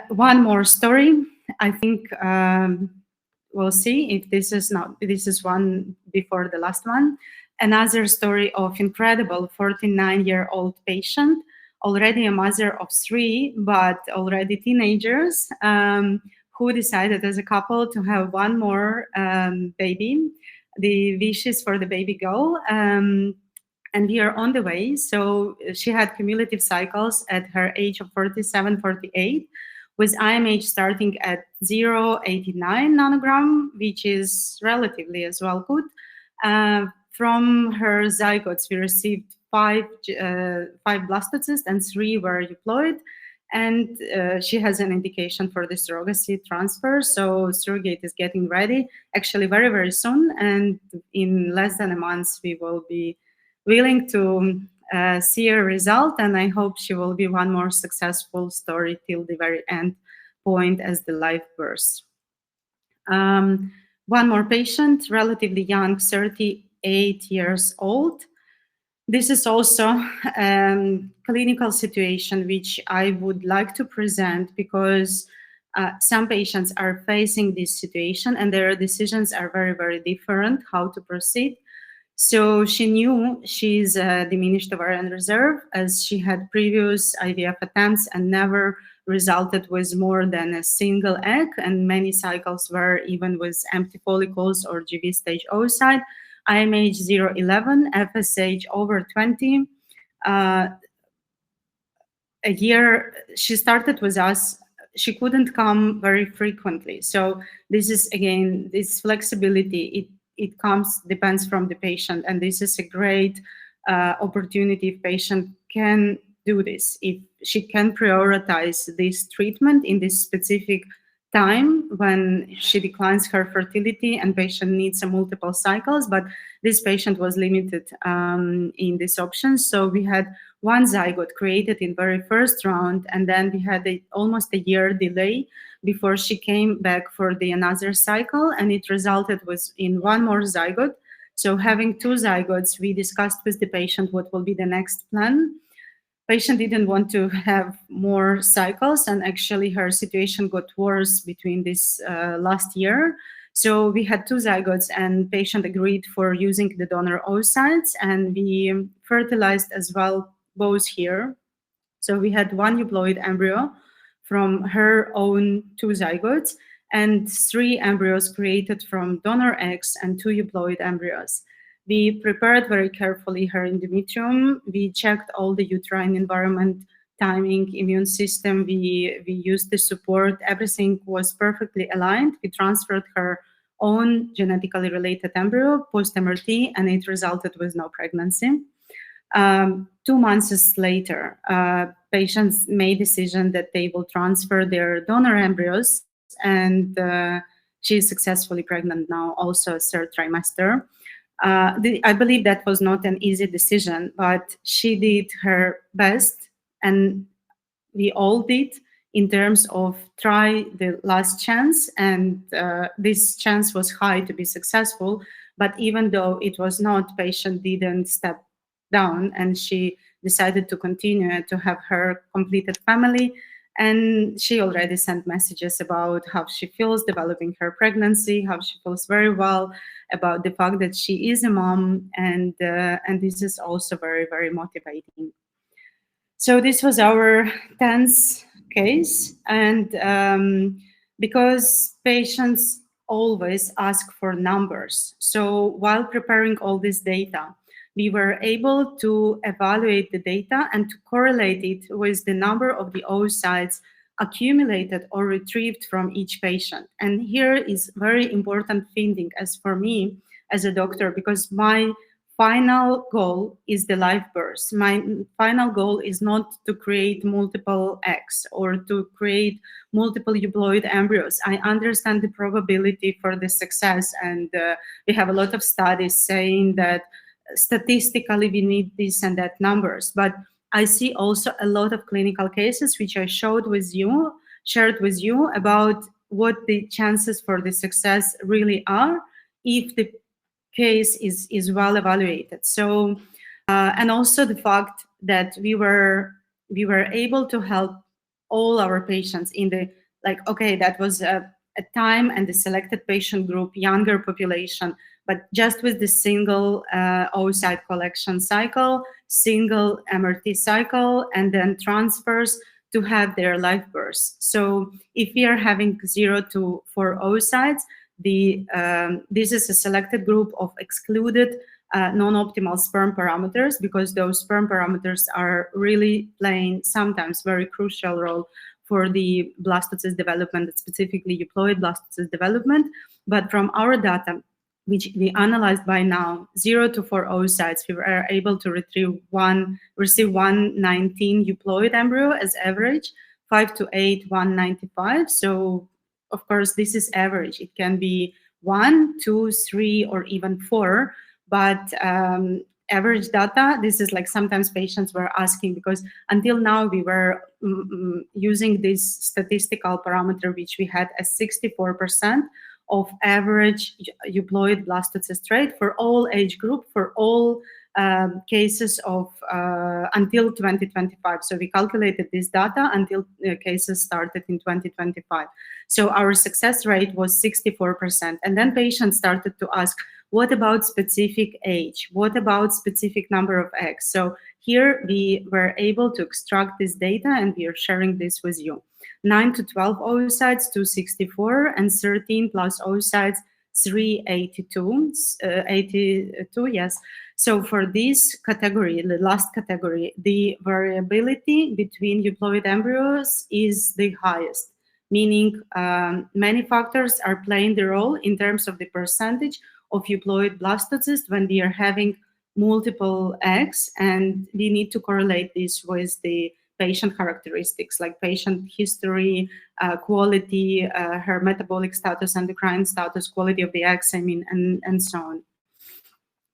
B: One more story. I think we'll see if this is one before the last one. Another story of incredible 49-year-old patient, already a mother of 3, but already teenagers, who decided as a couple to have 1 more baby. The wish is for the baby girl. And we are on the way. So she had cumulative cycles at her age of 47, 48, with IMH starting at 0.89 nanogram, which is relatively as well good. From her zygotes, we received 5 blastocysts and 3 were euploid. And she has an indication for the surrogacy transfer. So surrogate is getting ready, actually very, very soon. And in less than a month, we will be willing to see a result, and I hope she will be one more successful story till the very end point as the live birth. One more patient, relatively young, 38 years old. This is also clinical situation which I would like to present because some patients are facing this situation and their decisions are very, very different how to proceed. So she knew she's a diminished ovarian reserve as she had previous IVF attempts and never resulted with more than a single egg, and many cycles were even with empty follicles or GV stage oocyte. IMH 011, FSH over 20. A year she started with us, she couldn't come very frequently. So this is again, this flexibility, it comes, depends from the patient. And this is a great opportunity if patient can do this, if she can prioritize this treatment in this specific time when she declines her fertility and patient needs a multiple cycles. But this patient was limited in this option. So we had one zygote created in very first round, and then we had almost a year delay before she came back for the another cycle, and it resulted in one more zygote. So having two zygotes, we discussed with the patient what will be the next plan. Patient didn't want to have more cycles, and actually her situation got worse between this last year. So we had two zygotes, and patient agreed for using the donor oocytes, and we fertilized as well both here. So we had one euploid embryo from her own two zygotes and three embryos created from donor eggs and two euploid embryos. We prepared very carefully her endometrium. We checked all the uterine environment, timing, immune system. We used the support. Everything was perfectly aligned. We transferred her own genetically related embryo post-MRT, and it resulted with no pregnancy. 2 months later, patients made decision that they will transfer their donor embryos, and she is successfully pregnant now, also third trimester. I believe that was not an easy decision, but she did her best, and we all did in terms of try the last chance, and this chance was high to be successful. But even though it was not, patient didn't step down, and she decided to continue to have her completed family. And she already sent messages about how she feels developing her pregnancy, how she feels very well about the fact that she is a mom, and this is also very, very motivating. So this was our 10th case, and because patients always ask for numbers, so while preparing all this data, we were able to evaluate the data and to correlate it with the number of the oocytes accumulated or retrieved from each patient. And here is very important finding as for me as a doctor, because my final goal is the live birth. My final goal is not to create multiple eggs or to create multiple euploid embryos. I understand the probability for the success, and we have a lot of studies saying that statistically we need this and that numbers. But I see also a lot of clinical cases which I shared with you about what the chances for the success really are if the case is well evaluated. So and also the fact that we were able to help all our patients in the, like, okay, that was a time and the selected patient group, younger population, but just with the single oocyte collection cycle, single MRT cycle, and then transfers to have their live births. So if we are having 0 to 4 oocytes, this is a selected group of excluded non-optimal sperm parameters, because those sperm parameters are really playing sometimes very crucial role for the blastocyst development, specifically euploid blastocyst development. But from our data, which we analyzed by now, 0 to 4 oocytes, we were able to receive 119 euploid embryo as average, 5 to 8, 195. So of course, this is average. It can be 1, 2, 3, or even 4, but average data, this is like sometimes patients were asking, because until now we were using this statistical parameter, which we had as 64% of average euploid blastocyst rate for all age group, for all cases of until 2025. So we calculated this data until cases started in 2025. So our success rate was 64%. And then patients started to ask, what about specific age? What about specific number of eggs? So here we were able to extract this data, and we are sharing this with you. 9 to 12 oocytes, 264, and 13 plus oocytes, 382, 82, yes. So for this category, the last category, the variability between euploid embryos is the highest, meaning many factors are playing the role in terms of the percentage of euploid blastocysts when we are having multiple eggs, and we need to correlate this with the patient characteristics like patient history, quality, her metabolic status, endocrine status, quality of the eggs, and so on.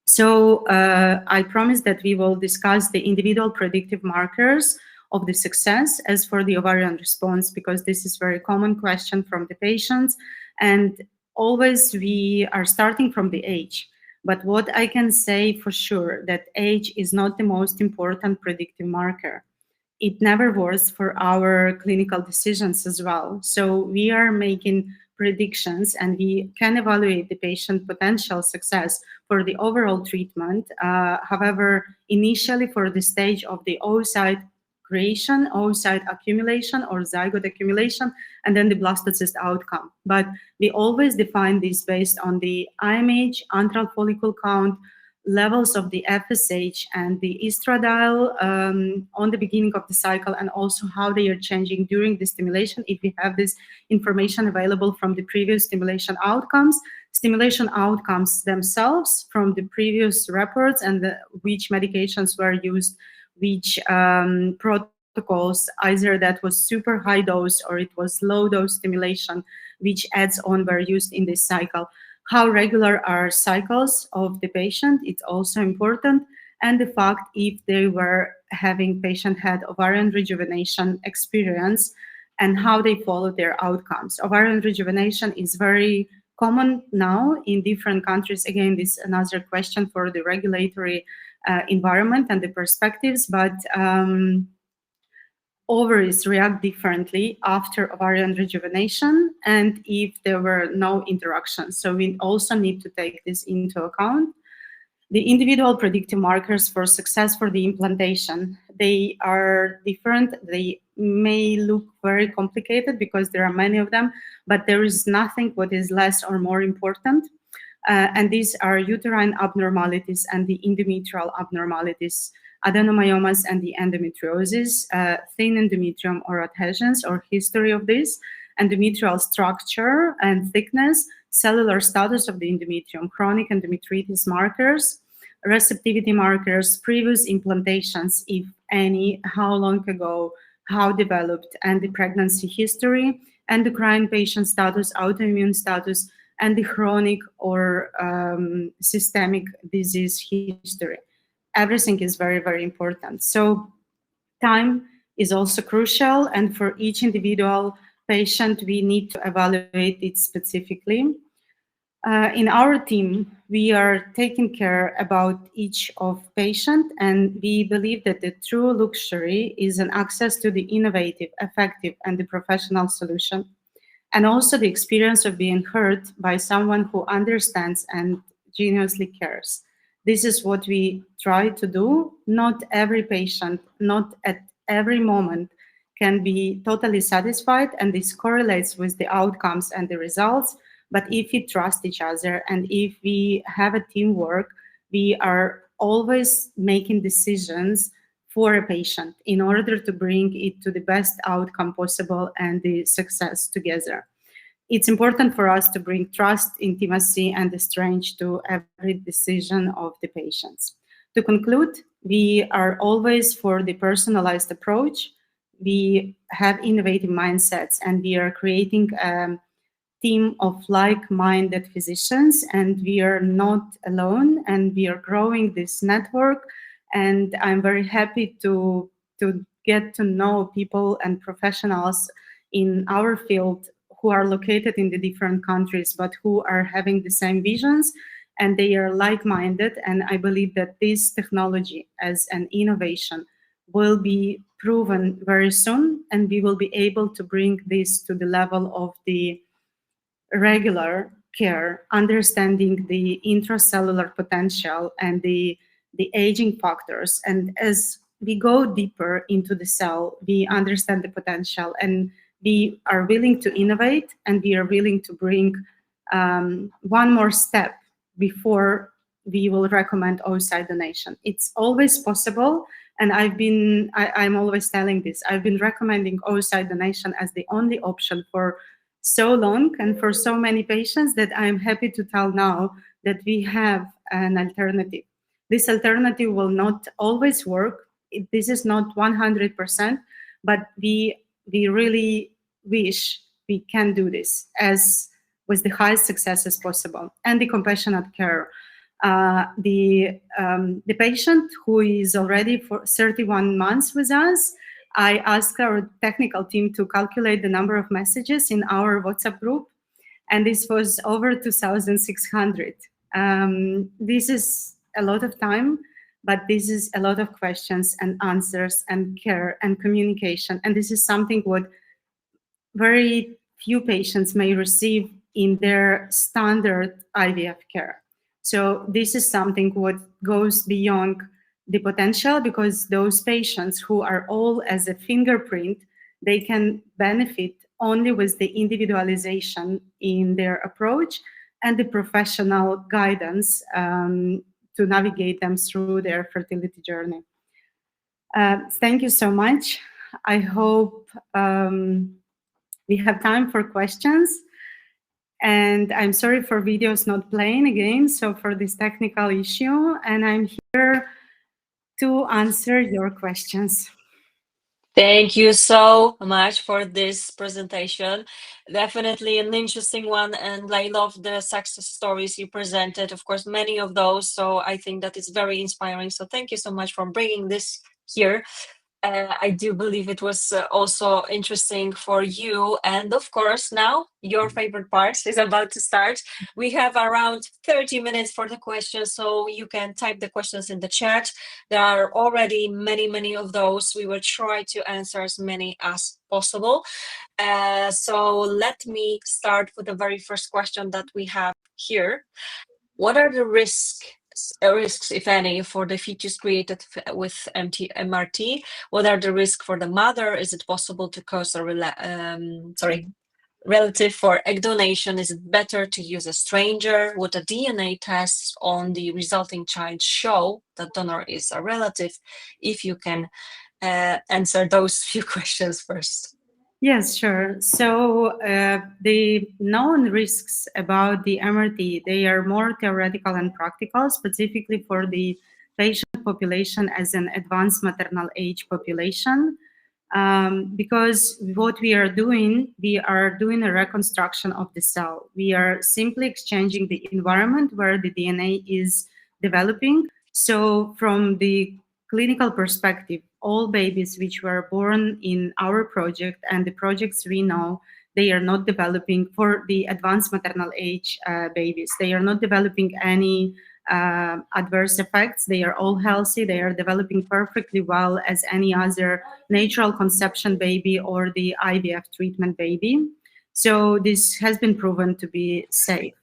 B: So I promise that we will discuss the individual predictive markers of the success as for the ovarian response, because this is a very common question from the patients. And always we are starting from the age. But what I can say for sure, that age is not the most important predictive marker. It never was for our clinical decisions as well. So we are making predictions, and we can evaluate the patient potential success for the overall treatment. However, initially for the stage of the oocyte creation, oocyte accumulation or zygote accumulation, and then the blastocyst outcome. But we always define this based on the IMH, antral follicle count, levels of the FSH and the estradiol on the beginning of the cycle, and also how they are changing during the stimulation, if we have this information available from the previous stimulation outcomes themselves from the previous reports, and which medications were used, which protocols, either that was super high dose or it was low dose stimulation, which adds-on were used in this cycle. How regular are cycles of the patient, it's also important. And the fact if they were having patient had ovarian rejuvenation experience and how they follow their outcomes. Ovarian rejuvenation is very common now in different countries. Again, this is another question for the regulatory environment and the perspectives, but ovaries react differently after ovarian rejuvenation and if there were no interactions. So we also need to take this into account. The individual predictive markers for success for the implantation, they are different. They may look very complicated because there are many of them, but there is nothing what is less or more important. And these are uterine abnormalities and the endometrial abnormalities, adenomyomas and the endometriosis, thin endometrium or adhesions or history of this, endometrial structure and thickness, cellular status of the endometrium, chronic endometritis markers, receptivity markers, previous implantations, if any, how long ago, how developed, and the pregnancy history, endocrine patient status, autoimmune status, and the chronic or systemic disease history. Everything is very, very important. So time is also crucial, and for each individual patient, we need to evaluate it specifically. In our team, we are taking care about each of patient, and we believe that the true luxury is an access to the innovative, effective, and the professional solution, and also the experience of being heard by someone who understands and genuinely cares. This is what we try to do. Not every patient, not at every moment can be totally satisfied, and this correlates with the outcomes and the results. But if we trust each other and if we have a teamwork, we are always making decisions for a patient in order to bring it to the best outcome possible and the success together. It's important for us to bring trust, intimacy, and the strength to every decision of the patients. To conclude, we are always for the personalized approach. We have innovative mindsets, and we are creating a team of like-minded physicians, and we are not alone, and we are growing this network. And I'm very happy to get to know people and professionals in our field who are located in the different countries, but who are having the same visions and they are like-minded. And I believe that this technology as an innovation will be proven very soon, and we will be able to bring this to the level of the regular care, understanding the intracellular potential and the aging factors. And as we go deeper into the cell, we understand the potential, and we are willing to innovate, and we are willing to bring one more step before we will recommend oocyte donation. It's always possible, and I'm always telling this. I've been recommending oocyte donation as the only option for so long and for so many patients that I'm happy to tell now that we have an alternative. This alternative will not always work. This is not 100%, but we really wish we can do this as with the highest success as possible. And the compassionate care. The patient who is already for 31 months with us, I asked our technical team to calculate the number of messages in our WhatsApp group, and this was over 2,600. This is a lot of time, but this is a lot of questions and answers and care and communication. And this is something what very few patients may receive in their standard IVF care. So this is something what goes beyond the potential, because those patients who are all as a fingerprint, they can benefit only with the individualization in their approach and the professional guidance to navigate them through their fertility journey. Thank you so much. I hope we have time for questions. And I'm sorry for videos not playing again, so for this technical issue, and I'm here to answer your questions.
A: Thank you so much for this presentation. Definitely an interesting one, and I love the success stories you presented. Of course, many of those, so I think that is very inspiring. So thank you so much for bringing this here. I do believe it was also interesting for you. And of course, now your favorite part is about to start. We have around 30 minutes for the questions, so you can type the questions in the chat. There are already many of those. We will try to answer as many as possible. So let me start with the very first question that we have here. What are the risks, if any, for the fetus created with MRT? What are the risks for the mother? Is it possible to cause a relative for egg donation? Is it better to use a stranger? Would a DNA test on the resulting child show that donor is a relative? If you can answer those few questions first.
B: Yes, sure. So the known risks about the MRT, they are more theoretical and practical, specifically for the patient population as an advanced maternal age population. Because what we are doing a reconstruction of the cell. We are simply exchanging the environment where the DNA is developing. So from the clinical perspective, all babies which were born in our project and the projects we know, they are not developing for the advanced maternal age babies. They are not developing any adverse effects. They are all healthy. They are developing perfectly well as any other natural conception baby or the IVF treatment baby. So this has been proven to be safe.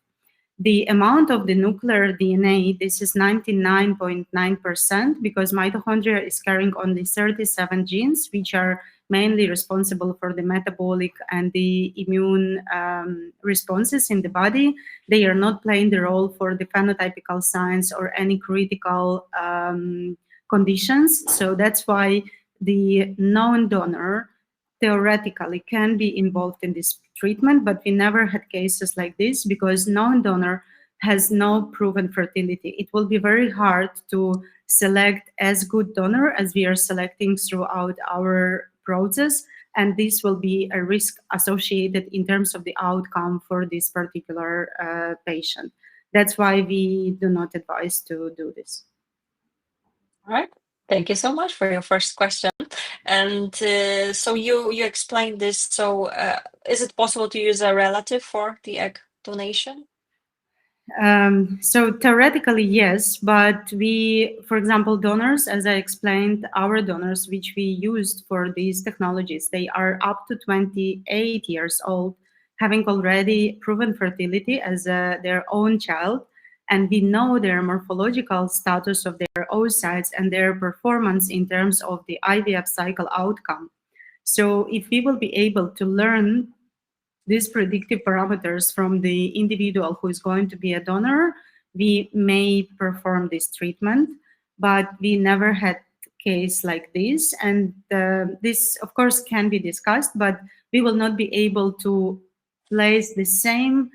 B: The amount of the nuclear DNA, this is 99.9% because mitochondria is carrying only 37 genes, which are mainly responsible for the metabolic and the immune responses in the body. They are not playing the role for the phenotypical signs or any critical conditions. So that's why the known donor theoretically can be involved in this treatment, but we never had cases like this because known donor has no proven fertility. It will be very hard to select as good donor as we are selecting throughout our process, and this will be a risk associated in terms of the outcome for this particular patient. That's why we do not advise to do this.
A: All right. Thank you so much for your first question. And so you explained this. So is it possible to use a relative for the egg donation?
B: So theoretically, yes, but we, for example, donors, as I explained, our donors, which we used for these technologies, they are up to 28 years old, having already proven fertility as their own child. And we know their morphological status of their oocytes and their performance in terms of the IVF cycle outcome. So if we will be able to learn these predictive parameters from the individual who is going to be a donor, we may perform this treatment, but we never had case like this. And this, of course, can be discussed, but we will not be able to place the same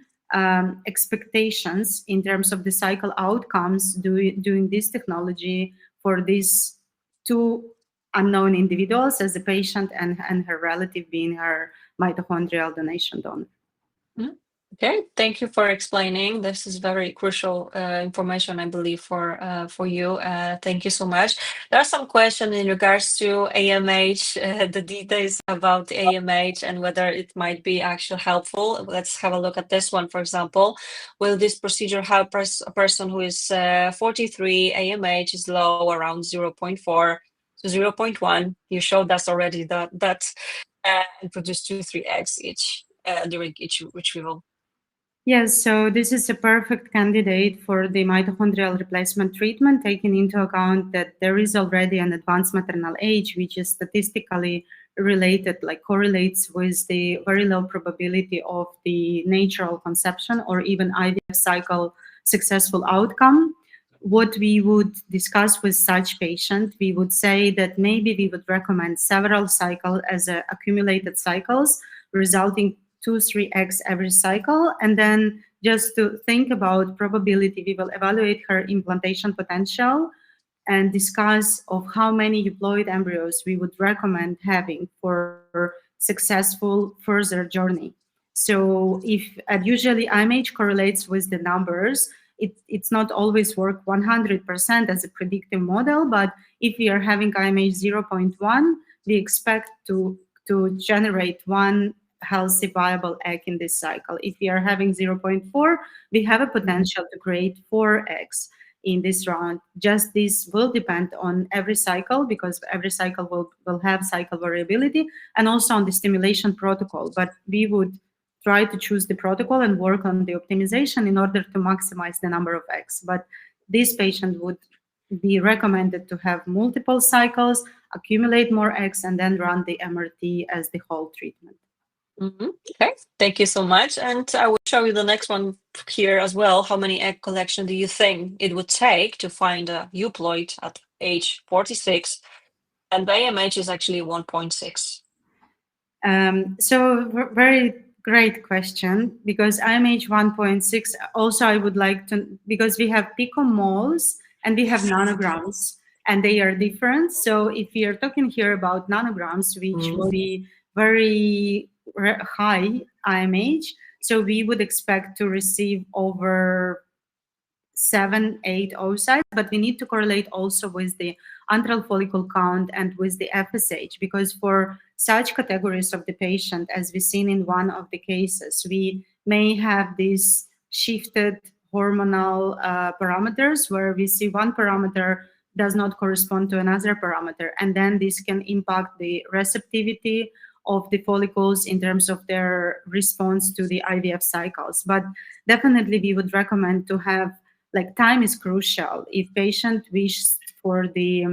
B: expectations in terms of the cycle outcomes doing this technology for these two unknown individuals as a patient and her relative being her mitochondrial donation donor.
A: Mhm. Okay, thank you for explaining. This is very crucial information, I believe, for you. Thank you so much. There are some questions in regards to AMH, the details about AMH and whether it might be actually helpful. Let's have a look at this one, for example. Will this procedure help a person who is 43, AMH is low, around 0.4 to 0.1? You showed us already that and produce 2-3 eggs each during each retrieval.
B: Yes, so this is a perfect candidate for the mitochondrial replacement treatment, taking into account that there is already an advanced maternal age, which is statistically related, like correlates with the very low probability of the natural conception or even IVF cycle successful outcome. What we would discuss with such patient, we would say that maybe we would recommend several cycles as accumulated cycles, resulting 2-3 eggs every cycle. And then just to think about probability, we will evaluate her implantation potential and discuss of how many euploid embryos we would recommend having for successful further journey. So if usually IMH correlates with the numbers, it's not always work 100% as a predictive model, but if we are having IMH 0.1, we expect to generate one healthy viable egg in this cycle. If we are having 0.4, we have a potential to create 4 eggs in this round. Just this will depend on every cycle because every cycle will have cycle variability and also on the stimulation protocol. But we would try to choose the protocol and work on the optimization in order to maximize the number of eggs. But this patient would be recommended to have multiple cycles, accumulate more eggs, and then run the MRT as the whole treatment.
A: Okay, thank you so much. And I will show you the next one here as well. How many egg collection do you think it would take to find a euploid at age 46? And the AMH is actually 1.6.
B: So very great question, because IMH 1.6, also I would like to, because we have picomoles and we have nanograms and they are different. So if we are talking here about nanograms, which will be very high IMH, so we would expect to receive over 7-8 oocytes, but we need to correlate also with the antral follicle count and with the FSH, because for such categories of the patient, as we've seen in one of the cases, we may have these shifted hormonal parameters where we see one parameter does not correspond to another parameter, and then this can impact the receptivity of the follicles in terms of their response to the IVF cycles. But definitely we would recommend to have, like, time is crucial. If patient wishes for the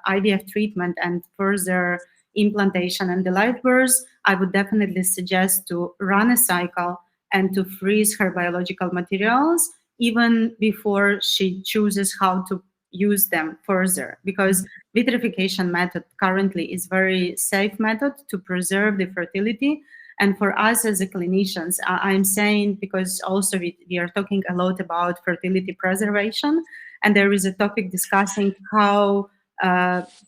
B: IVF treatment and further implantation and the live birth, I would definitely suggest to run a cycle and to freeze her biological materials even before she chooses how to use them further, because vitrification method currently is very safe method to preserve the fertility. And for us as a clinicians, I'm saying, because also we are talking a lot about fertility preservation, and there is a topic discussing how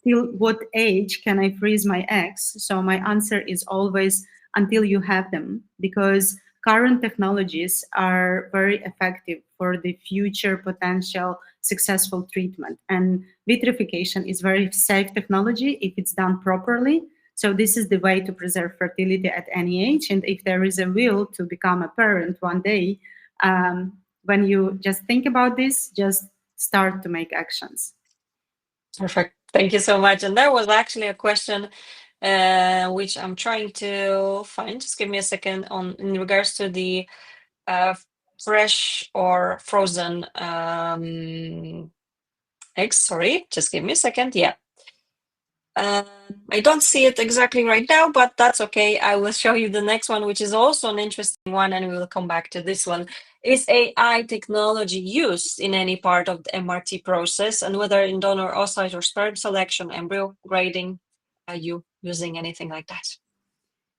B: till what age can I freeze my eggs? So my answer is always until you have them, because current technologies are very effective for the future potential successful treatment. And vitrification is very safe technology if it's done properly. So this is the way to preserve fertility at any age. And if there is a will to become a parent one day, when you just think about this, just start to make actions.
A: Perfect. Thank you so much. And there was actually a question which I'm trying to find. Just give me a second on in regards to the fresh or frozen eggs. Sorry, just give me a second. Yeah. I don't see it exactly right now, but that's okay. I will show you the next one, which is also an interesting one, and we will come back to this one. Is AI technology used in any part of the MRT process, and whether in donor oocyte or sperm selection, embryo grading, are you using anything like that?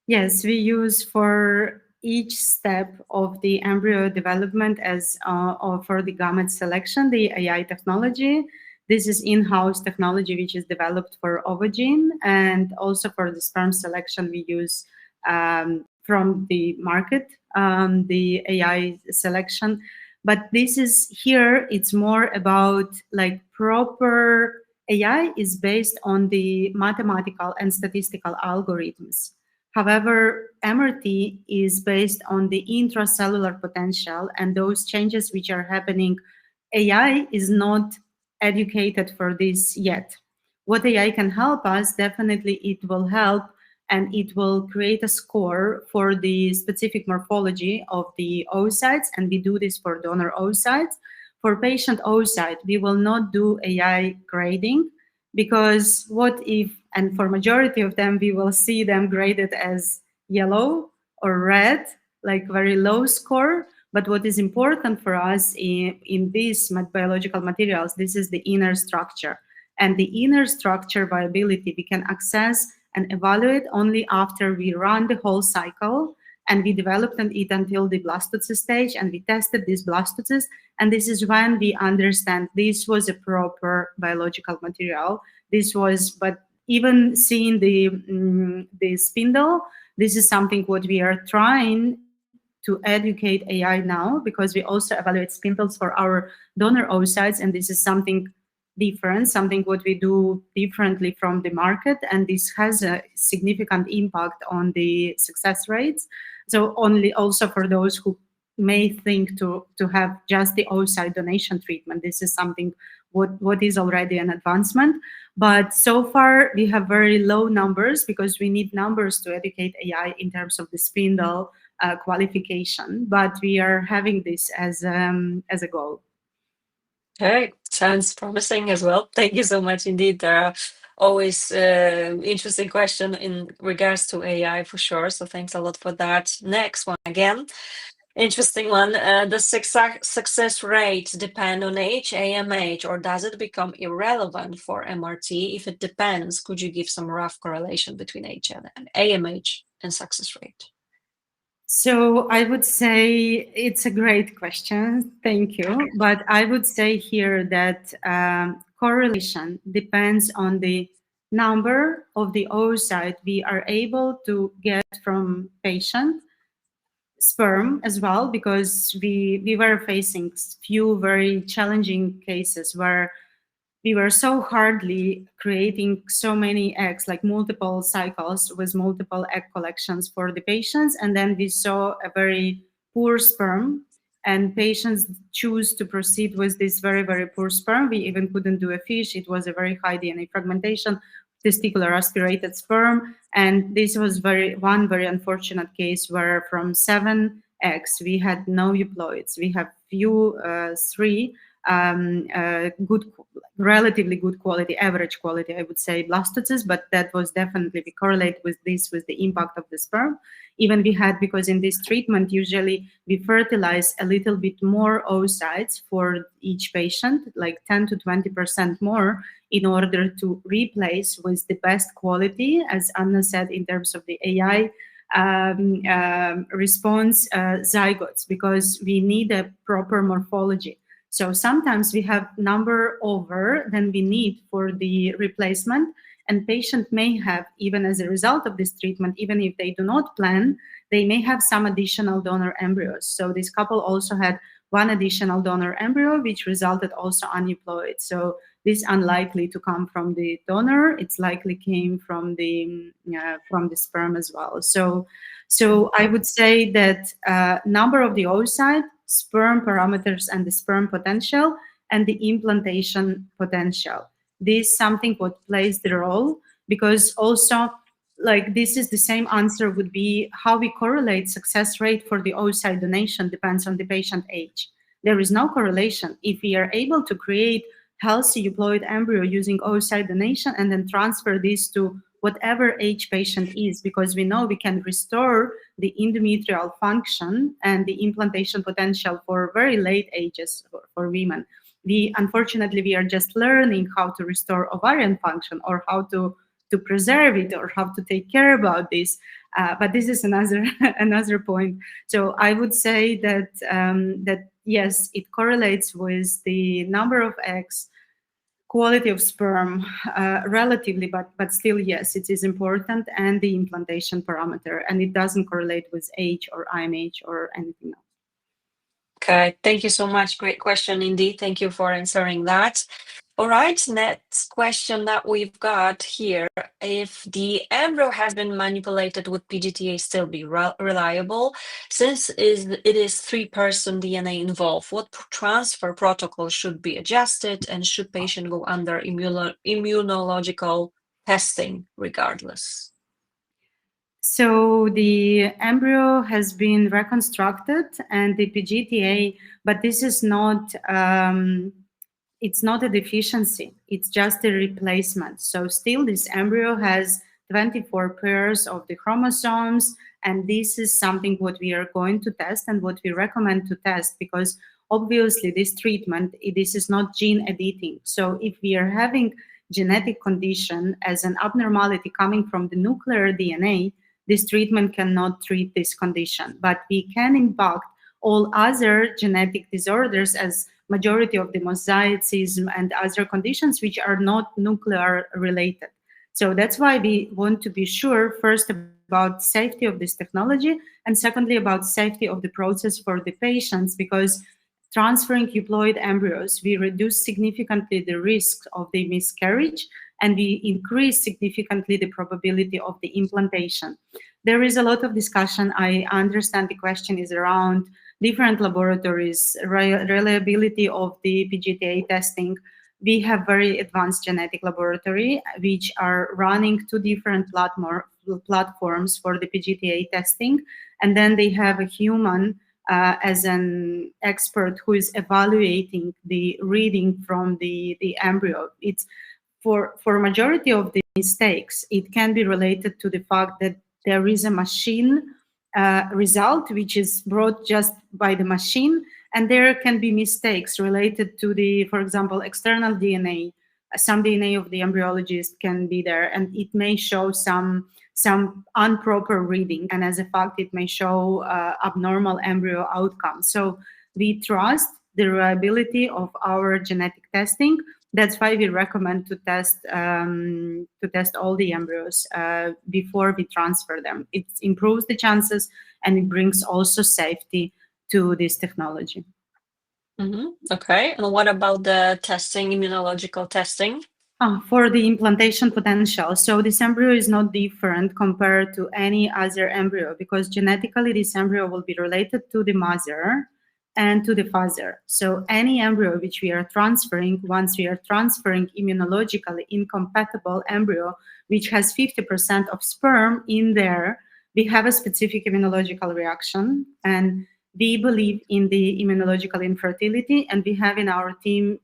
B: Yes, we use for each step of the embryo development as or for the gamete selection, the AI technology. This is in-house technology which is developed for Ovogene, and also for the sperm selection we use from the market, the AI selection. But this is here, it's more about like proper AI is based on the mathematical and statistical algorithms. However, MRT is based on the intracellular potential and those changes which are happening. AI is not educated for this yet. What AI can help us, definitely it will help, and it will create a score for the specific morphology of the oocytes, and we do this for donor oocytes. For patient oocyte, we will not do AI grading, because what if, and for majority of them, we will see them graded as yellow or red, like very low score. But what is important for us in these biological materials, this is the inner structure. And the inner structure viability we can access and evaluate only after we run the whole cycle, and we developed it until the blastocyst stage, and we tested these blastocysts, and this is when we understand this was a proper biological material. This was, but even seeing the spindle, this is something what we are trying to educate AI now, because we also evaluate spindles for our donor oocytes, and this is something different, something what we do differently from the market, and this has a significant impact on the success rates. So only also for those who may think to have just the oocyte donation treatment, this is something what is already an advancement. But so far we have very low numbers, because we need numbers to educate AI in terms of the spindle qualification, but we are having this as a goal.
A: Okay, sounds promising as well. Thank you so much indeed. There are always interesting questions in regards to AI for sure. So thanks a lot for that. Next one again. Interesting one. Does success rates depend on age, AMH, or does it become irrelevant for MRT? If it depends, could you give some rough correlation between age and AMH and success rate?
B: So I would say it's a great question. Thank you. But I would say here that correlation depends on the number of the oocyte we are able to get from patient sperm as well, because we were facing few very challenging cases where we were so hardly creating so many eggs, like multiple cycles with multiple egg collections for the patients. And then we saw a very poor sperm, and patients choose to proceed with this very, very poor sperm. We even couldn't do a fish. It was a very high DNA fragmentation, testicular aspirated sperm. And this was one very unfortunate case where from 7 eggs, we had no euploids. We have three relatively good quality, average quality, I would say, blastocysts, but that was definitely, we correlate with this, with the impact of the sperm. Even we had, because in this treatment, usually we fertilize a little bit more oocytes for each patient, like 10 to 20% more, in order to replace with the best quality, as Anna said, in terms of the AI response zygotes, because we need a proper morphology. So sometimes we have number over than we need for the replacement, and patient may have, even as a result of this treatment, even if they do not plan, they may have some additional donor embryos. So this couple also had one additional donor embryo, which resulted also aneuploid. So this unlikely to come from the donor. It's likely came from the sperm as well. So I would say that number of the oocyte sperm parameters and the sperm potential and the implantation potential. This is something what plays the role, because also like this is the same answer would be how we correlate success rate for the oocyte donation depends on the patient age. There is no correlation. If we are able to create healthy euploid embryo using oocyte donation and then transfer this to whatever age patient is, because we know we can restore the endometrial function and the implantation potential for very late ages for women. Unfortunately, we are just learning how to restore ovarian function or how to preserve it or how to take care about this. But this is another another point. So I would say that that yes, it correlates with the number of eggs, quality of sperm, relatively, but still yes, it is important, and the implantation parameter, and it doesn't correlate with age or IMH or anything else.
A: Okay, thank you so much. Great question indeed. Thank you for answering that. All right, next question that we've got here. If the embryo has been manipulated, would PGTA still be reliable? Since it is 3-person DNA involved, what transfer protocol should be adjusted, and should patient go under immunological testing regardless?
B: So the embryo has been reconstructed and the PGTA, but this is not, it's not a deficiency, it's just a replacement. So still this embryo has 24 pairs of the chromosomes, and this is something what we are going to test and what we recommend to test, because obviously this treatment, this is not gene editing. So if we are having genetic condition as an abnormality coming from the nuclear DNA, this treatment cannot treat this condition, but we can impact all other genetic disorders, as majority of the mosaicism and other conditions which are not nuclear related. So that's why we want to be sure first about safety of this technology, and secondly about safety of the process for the patients, because transferring euploid embryos, we reduce significantly the risk of the miscarriage, and we increase significantly the probability of the implantation. There is a lot of discussion. I understand the question is around different laboratories, reliability of the PGTA testing. We have very advanced genetic laboratory which are running 2 different platforms for the PGTA testing, and then they have a human as an expert who is evaluating the reading from the embryo. It's for majority of the mistakes, it can be related to the fact that there is a machine result which is brought just by the machine, and there can be mistakes related to the, for example, external DNA. Some DNA of the embryologist can be there, and it may show some improper reading, and as a fact, it may show abnormal embryo outcome. So we trust the reliability of our genetic testing. That's why we recommend to test all the embryos before we transfer them. It improves the chances, and it brings also safety to this technology.
A: Okay, and what about the testing, immunological testing?
B: For the implantation potential. So this embryo is not different compared to any other embryo, because genetically this embryo will be related to the mother and to the father. So any embryo which we are transferring, once we are transferring immunologically incompatible embryo, which has 50% of sperm in there, we have a specific immunological reaction, and we believe in the immunological infertility, and we have in our team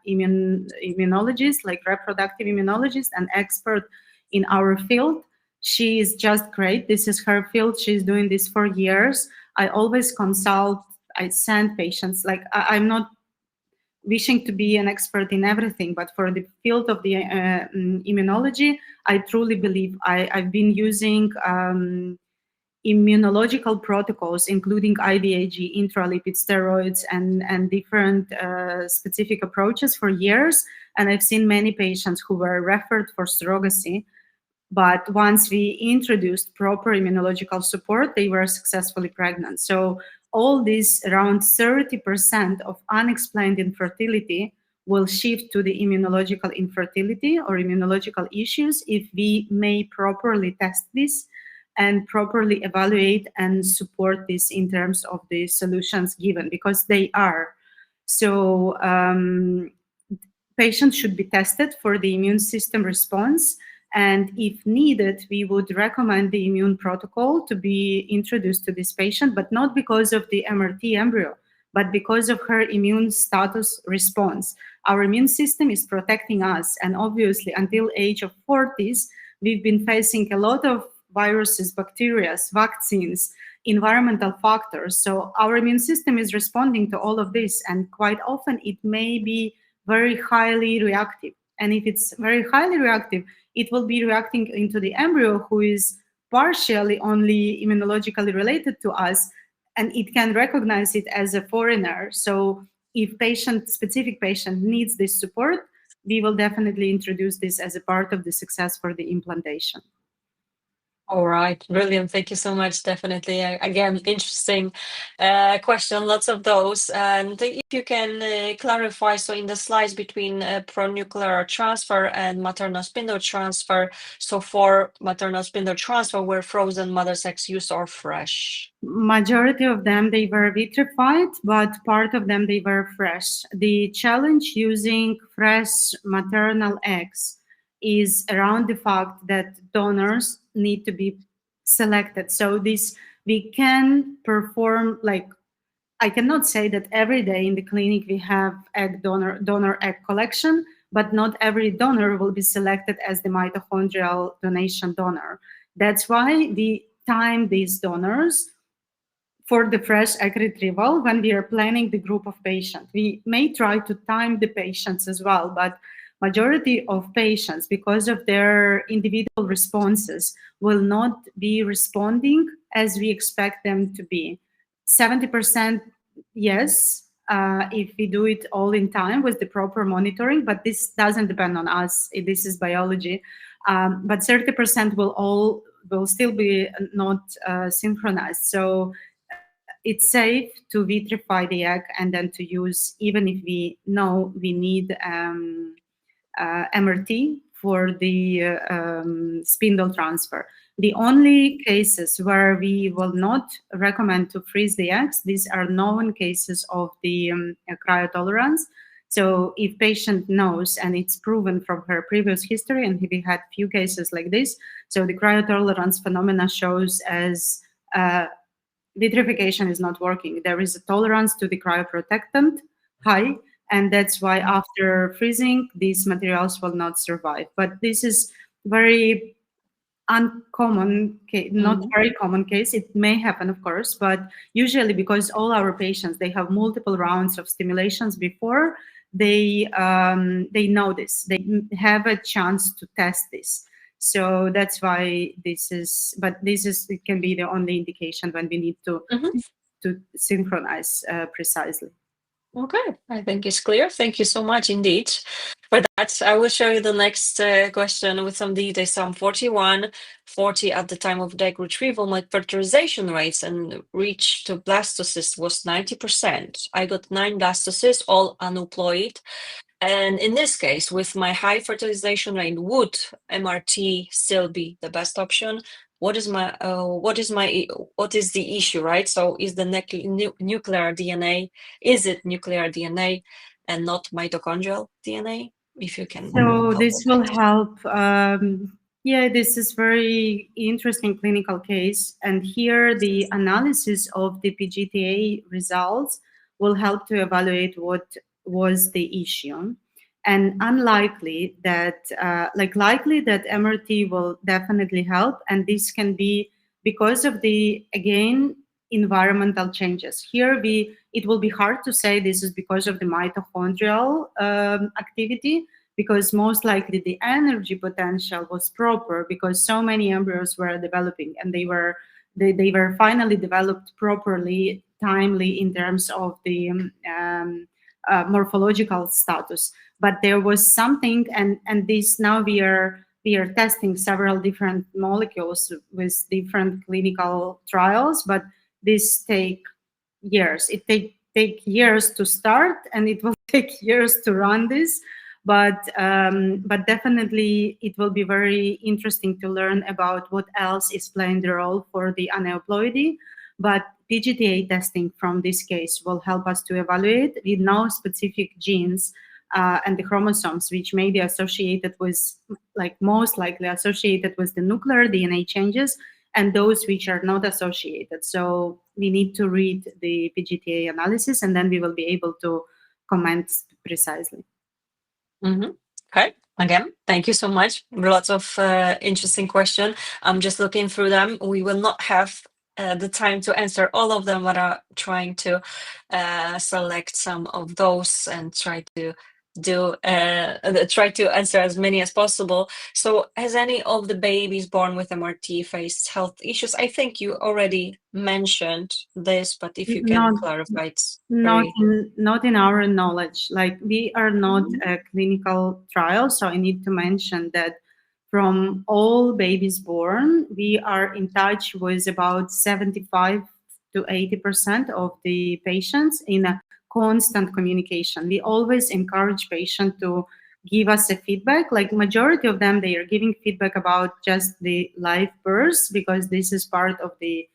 B: immunologists, like reproductive immunologists and expert in our field. She is just great. This is her field. She's doing this for years. I always consult, I send patients, like I'm not wishing to be an expert in everything, but for the field of the immunology, I truly believe I've been using immunological protocols, including IVIG, intralipid steroids, and different specific approaches for years. And I've seen many patients who were referred for surrogacy, but once we introduced proper immunological support, they were successfully pregnant. So all this, around 30% of unexplained infertility will shift to the immunological infertility or immunological issues if we may properly test this. and properly evaluate and support this in terms of the solutions given, because they are. So patients should be tested for the immune system response. And if needed, we would recommend the immune protocol to be introduced to this patient, but not because of the MRT embryo, but because of her immune status response. Our immune system is protecting us. And obviously, until age of 40s, we've been facing a lot of viruses, bacteria, vaccines, environmental factors. So our immune system is responding to all of this. And quite often it may be very highly reactive. And if it's very highly reactive, it will be reacting into the embryo, who is partially only immunologically related to us, and it can recognize it as a foreigner. So if specific patient needs this support, we will definitely introduce this as a part of the success for the implantation.
A: All right, brilliant. Thank you so much. Definitely, again, interesting question. Lots of those. And if you can clarify, so in the slides between pronuclear transfer and maternal spindle transfer, so for maternal spindle transfer, were frozen mother's eggs used or fresh?
B: Majority of them, they were vitrified, but part of them, they were fresh. The challenge using fresh maternal eggs is around the fact that donors need to be selected. So this, we can perform, like, I cannot say that every day in the clinic we have donor egg collection, but not every donor will be selected as the mitochondrial donation donor. That's why we time these donors for the fresh egg retrieval when we are planning the group of patients. We may try to time the patients as well, but majority of patients, because of their individual responses, will not be responding as we expect them to be. 70% yes, if we do it all in time with the proper monitoring, but this doesn't depend on us. This is biology. But 30% will still be not synchronized. So it's safe to vitrify the egg and then to use, even if we know we need MRT for the spindle transfer. The only cases where we will not recommend to freeze the eggs, these are known cases of the cryotolerance. So if patient knows and it's proven from her previous history, and we had few cases like this, so the cryotolerance phenomena shows as vitrification is not working. There is a tolerance to the cryoprotectant high, and that's why after freezing, these materials will not survive. But this is very uncommon, not very common case. It may happen, of course, but usually because all our patients, they have multiple rounds of stimulations before, they know this. They have a chance to test this. So that's why it can be the only indication when we need to synchronize precisely.
A: Okay, I think it's clear. Thank you so much indeed for that. I will show you the next question with some details. Some 40 at the time of egg retrieval, my fertilization rates and reach to blastocyst was 90%. I got 9 blastocysts, all aneuploid. And in this case, with my high fertilization rate, would MRT still be the best option? What is the issue, right? So is the nuclear DNA, is it nuclear DNA and not mitochondrial DNA? If you can.
B: So this will help. Yeah, this is very interesting clinical case. And here the analysis of the PGTA results will help to evaluate what was the issue. And unlikely that, likely that MRT will definitely help. And this can be because of the, again, environmental changes. Here it will be hard to say this is because of the mitochondrial activity, because most likely the energy potential was proper because so many embryos were developing, and they were finally developed properly, timely in terms of the morphological status. But there was something, and this now we are testing several different molecules with different clinical trials, but this take years. It take years to start, and it will take years to run this. But definitely it will be very interesting to learn about what else is playing the role for the aneuploidy. But PGTA testing from this case will help us to evaluate. We know specific genes and the chromosomes which may be associated with, like most likely associated with the nuclear DNA changes, and those which are not associated. So we need to read the PGTA analysis, and then we will be able to comment precisely.
A: Okay. Again, thank you so much. Lots of interesting questions. I'm just looking through them. We will not have the time to answer all of them, but are trying to select some of those and try to answer as many as possible. So, has any of the babies born with MRT faced health issues? I think you already mentioned this, but if you can clarify, it's
B: not in our knowledge. Like, we are not a clinical trial, so I need to mention that from all babies born, we are in touch with about 75 to 80% of the patients in a constant communication. We always encourage patients to give us a feedback. Like, majority of them, they are giving feedback about just the live birth, because this is part of the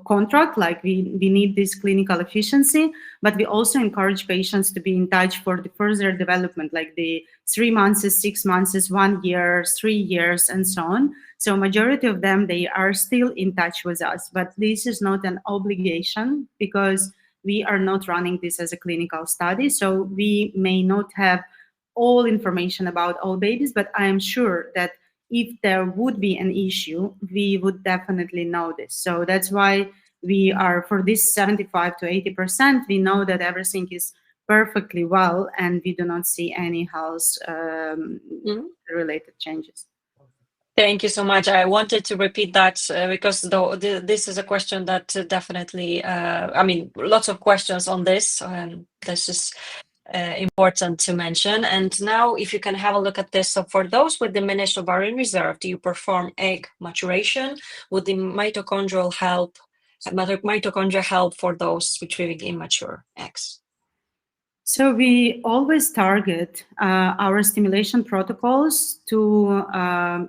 B: contract. Like, we need this clinical efficiency, but we also encourage patients to be in touch for the further development, like the 3 months, 6 months, 1 year, 3 years, and so on. So majority of them, they are still in touch with us, but this is not an obligation, because we are not running this as a clinical study. So we may not have all information about all babies, but I am sure that if there would be an issue, we would definitely know this. So that's why we are, for this 75 to 80%, we know that everything is perfectly well, and we do not see any health related changes.
A: Thank you so much. I wanted to repeat that because this is a question that definitely, I mean, lots of questions on this, and this is important to mention. And now, if you can have a look at this, so for those with diminished ovarian reserve, do you perform egg maturation? Would the mitochondrial help for those retrieving immature eggs?
B: So we always target our stimulation protocols to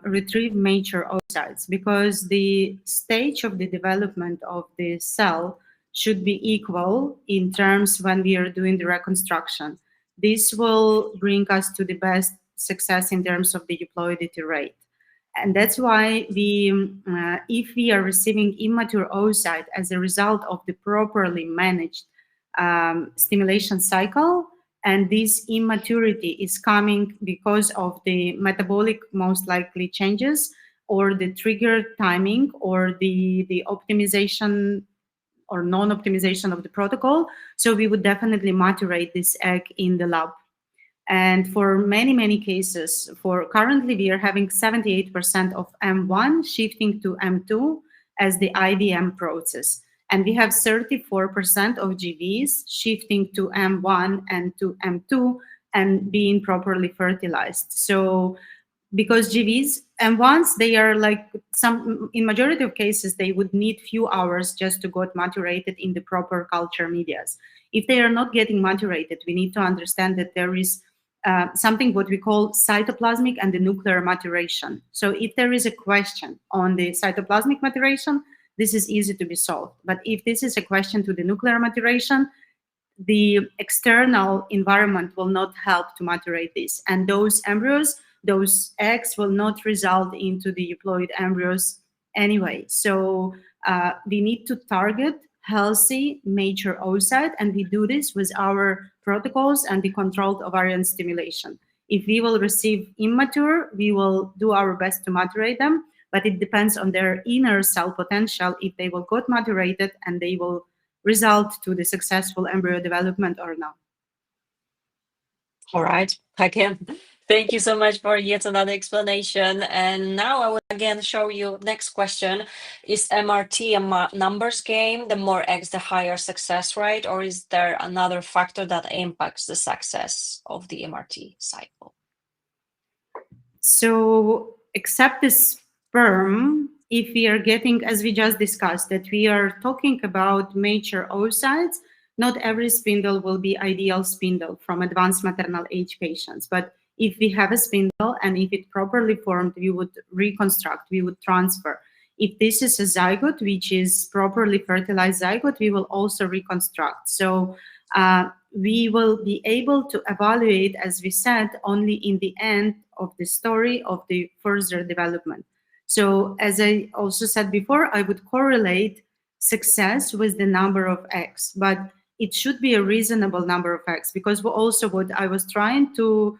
B: retrieve mature oocytes, because the stage of the development of the cell should be equal in terms when we are doing the reconstruction. This will bring us to the best success in terms of the euploidity rate. And that's why if we are receiving immature oocyte as a result of the properly managed stimulation cycle, and this immaturity is coming because of the metabolic, most likely, changes, or the trigger timing, or the optimization or non-optimization of the protocol. So we would definitely maturate this egg in the lab. And for many cases, for currently we are having 78% of M1 shifting to M2 as the IVM process. And we have 34% of GVs shifting to M1 and to M2 and being properly fertilized. So because GVs, M1s, they are like in majority of cases, they would need few hours just to get maturated in the proper culture medias. If they are not getting maturated, we need to understand that there is something what we call cytoplasmic and the nuclear maturation. So if there is a question on the cytoplasmic maturation, this is easy to be solved. But if this is a question to the nuclear maturation, the external environment will not help to maturate this. And those embryos, those eggs will not result into the euploid embryos anyway. So we need to target healthy mature oocyte, and we do this with our protocols and the controlled ovarian stimulation. If we will receive immature, we will do our best to maturate them, but it depends on their inner cell potential if they will get maturated and they will result to the successful embryo development or not.
A: All right, again, thank you so much for yet another explanation. And now I will again show you next question. Is MRT a numbers game? The more eggs, the higher success rate, or is there another factor that impacts the success of the MRT cycle?
B: So except the sperm, if we are getting, as we just discussed, that we are talking about mature oocytes, not every spindle will be ideal spindle from advanced maternal age patients. But if we have a spindle and if it properly formed, we would reconstruct, we would transfer. If this is a zygote, which is properly fertilized zygote, we will also reconstruct. So we will be able to evaluate, as we said, only in the end of the story of the further development. So as I also said before, I would correlate success with the number of eggs, but it should be a reasonable number of eggs, because also what I was trying to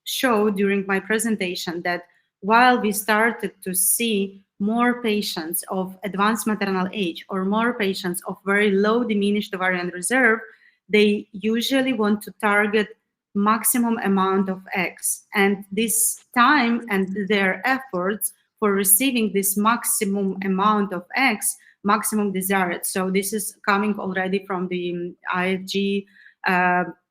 B: show during my presentation, that while we started to see more patients of advanced maternal age or more patients of very low diminished ovarian reserve, they usually want to target maximum amount of eggs. And this time and their efforts for receiving this maximum amount of eggs, maximum desired. So this is coming already from the IFG,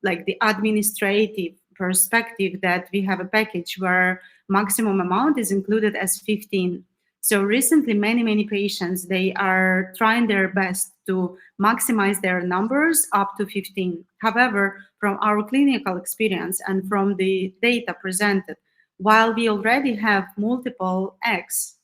B: like the administrative perspective, that we have a package where maximum amount is included as 15. So recently, many patients, they are trying their best to maximize their numbers up to 15. However, from our clinical experience and from the data presented, while we already have multiple eggs,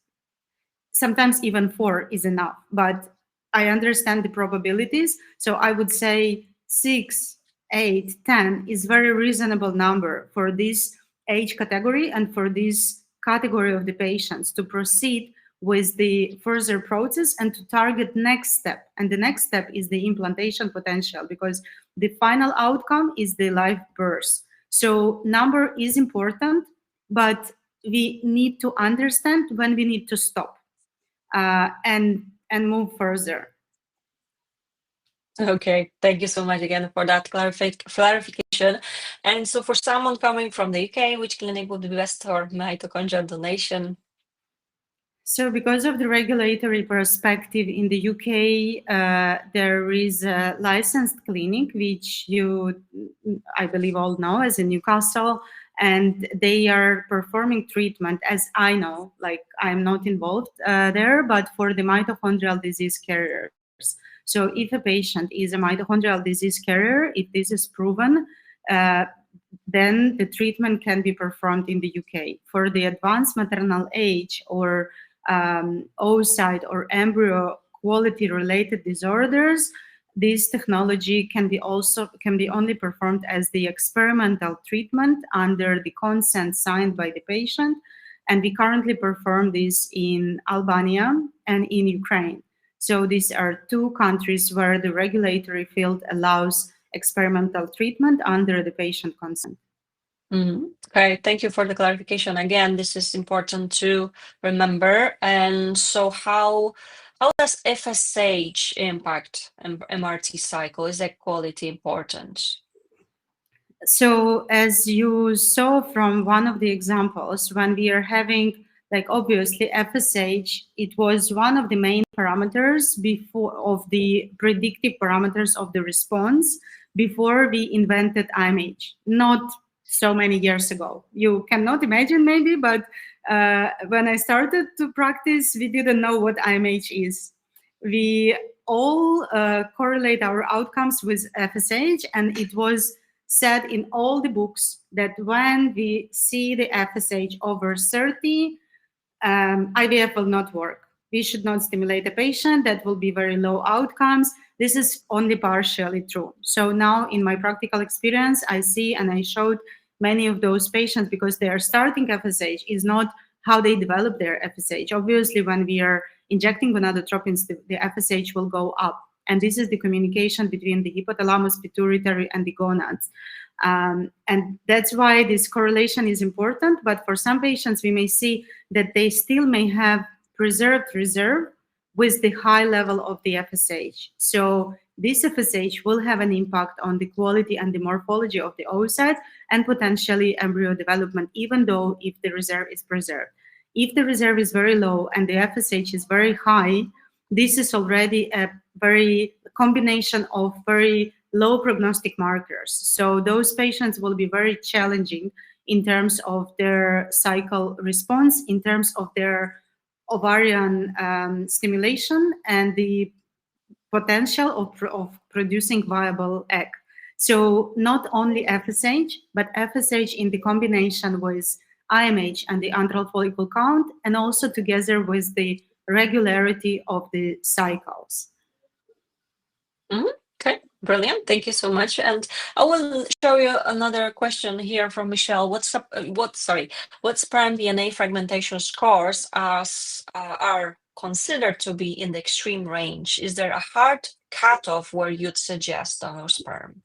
B: sometimes even 4 is enough, but I understand the probabilities. So I would say 6, 8, 10 is very reasonable number for this age category and for this category of the patients to proceed with the further process and to target next step. And the next step is the implantation potential, because the final outcome is the live birth. So number is important, but we need to understand when we need to stop and move further.
A: Okay, thank you so much again for that clarification. And so for someone coming from the UK, which clinic would be best for mitochondrial donation?
B: So because of the regulatory perspective in the UK, there is a licensed clinic, which you, I believe, all know, as in Newcastle, and they are performing treatment, as I know, like I'm not involved there, but for the mitochondrial disease carriers. So if a patient is a mitochondrial disease carrier, if this is proven, then the treatment can be performed in the UK. For the advanced maternal age or oocyte or embryo quality related disorders, this technology can be only performed as the experimental treatment under the consent signed by the patient. And we currently perform this in Albania and in Ukraine. So these are 2 countries where the regulatory field allows experimental treatment under the patient consent.
A: Okay, thank you for the clarification. Again, this is important to remember. And so how does FSH impact MRT cycle? Is equality important?
B: So as you saw from one of the examples, when we are having, like, obviously FSH, it was one of the main parameters before of the predictive parameters of the response before we invented IMH, not so many years ago. You cannot imagine maybe, but when I started to practice, we didn't know what IMH is. We all correlate our outcomes with FSH, and it was said in all the books that when we see the FSH over 30, IVF will not work. We should not stimulate a patient. That will be very low outcomes. This is only partially true. So now in my practical experience, I see, and I showed many of those patients, because they are starting FSH, is not how they develop their FSH. Obviously, when we are injecting gonadotropins, the FSH will go up. And this is the communication between the hypothalamus, pituitary, and the gonads. And that's why this correlation is important. But for some patients, we may see that they still may have preserved reserve with the high level of the FSH. So this FSH will have an impact on the quality and the morphology of the oocyte and potentially embryo development, even though if the reserve is preserved. If the reserve is very low and the FSH is very high, this is already a very combination of very low prognostic markers. So those patients will be very challenging in terms of their cycle response, in terms of their ovarian stimulation, and the potential of producing viable egg. So not only FSH, but FSH in the combination with IMH and the antral follicle count, and also together with the regularity of the cycles.
A: Okay, brilliant. Thank you so much. And I will show you another question here from Michelle. What sperm DNA fragmentation scores are considered to be in the extreme range? Is there a hard cutoff where you'd suggest donor sperm?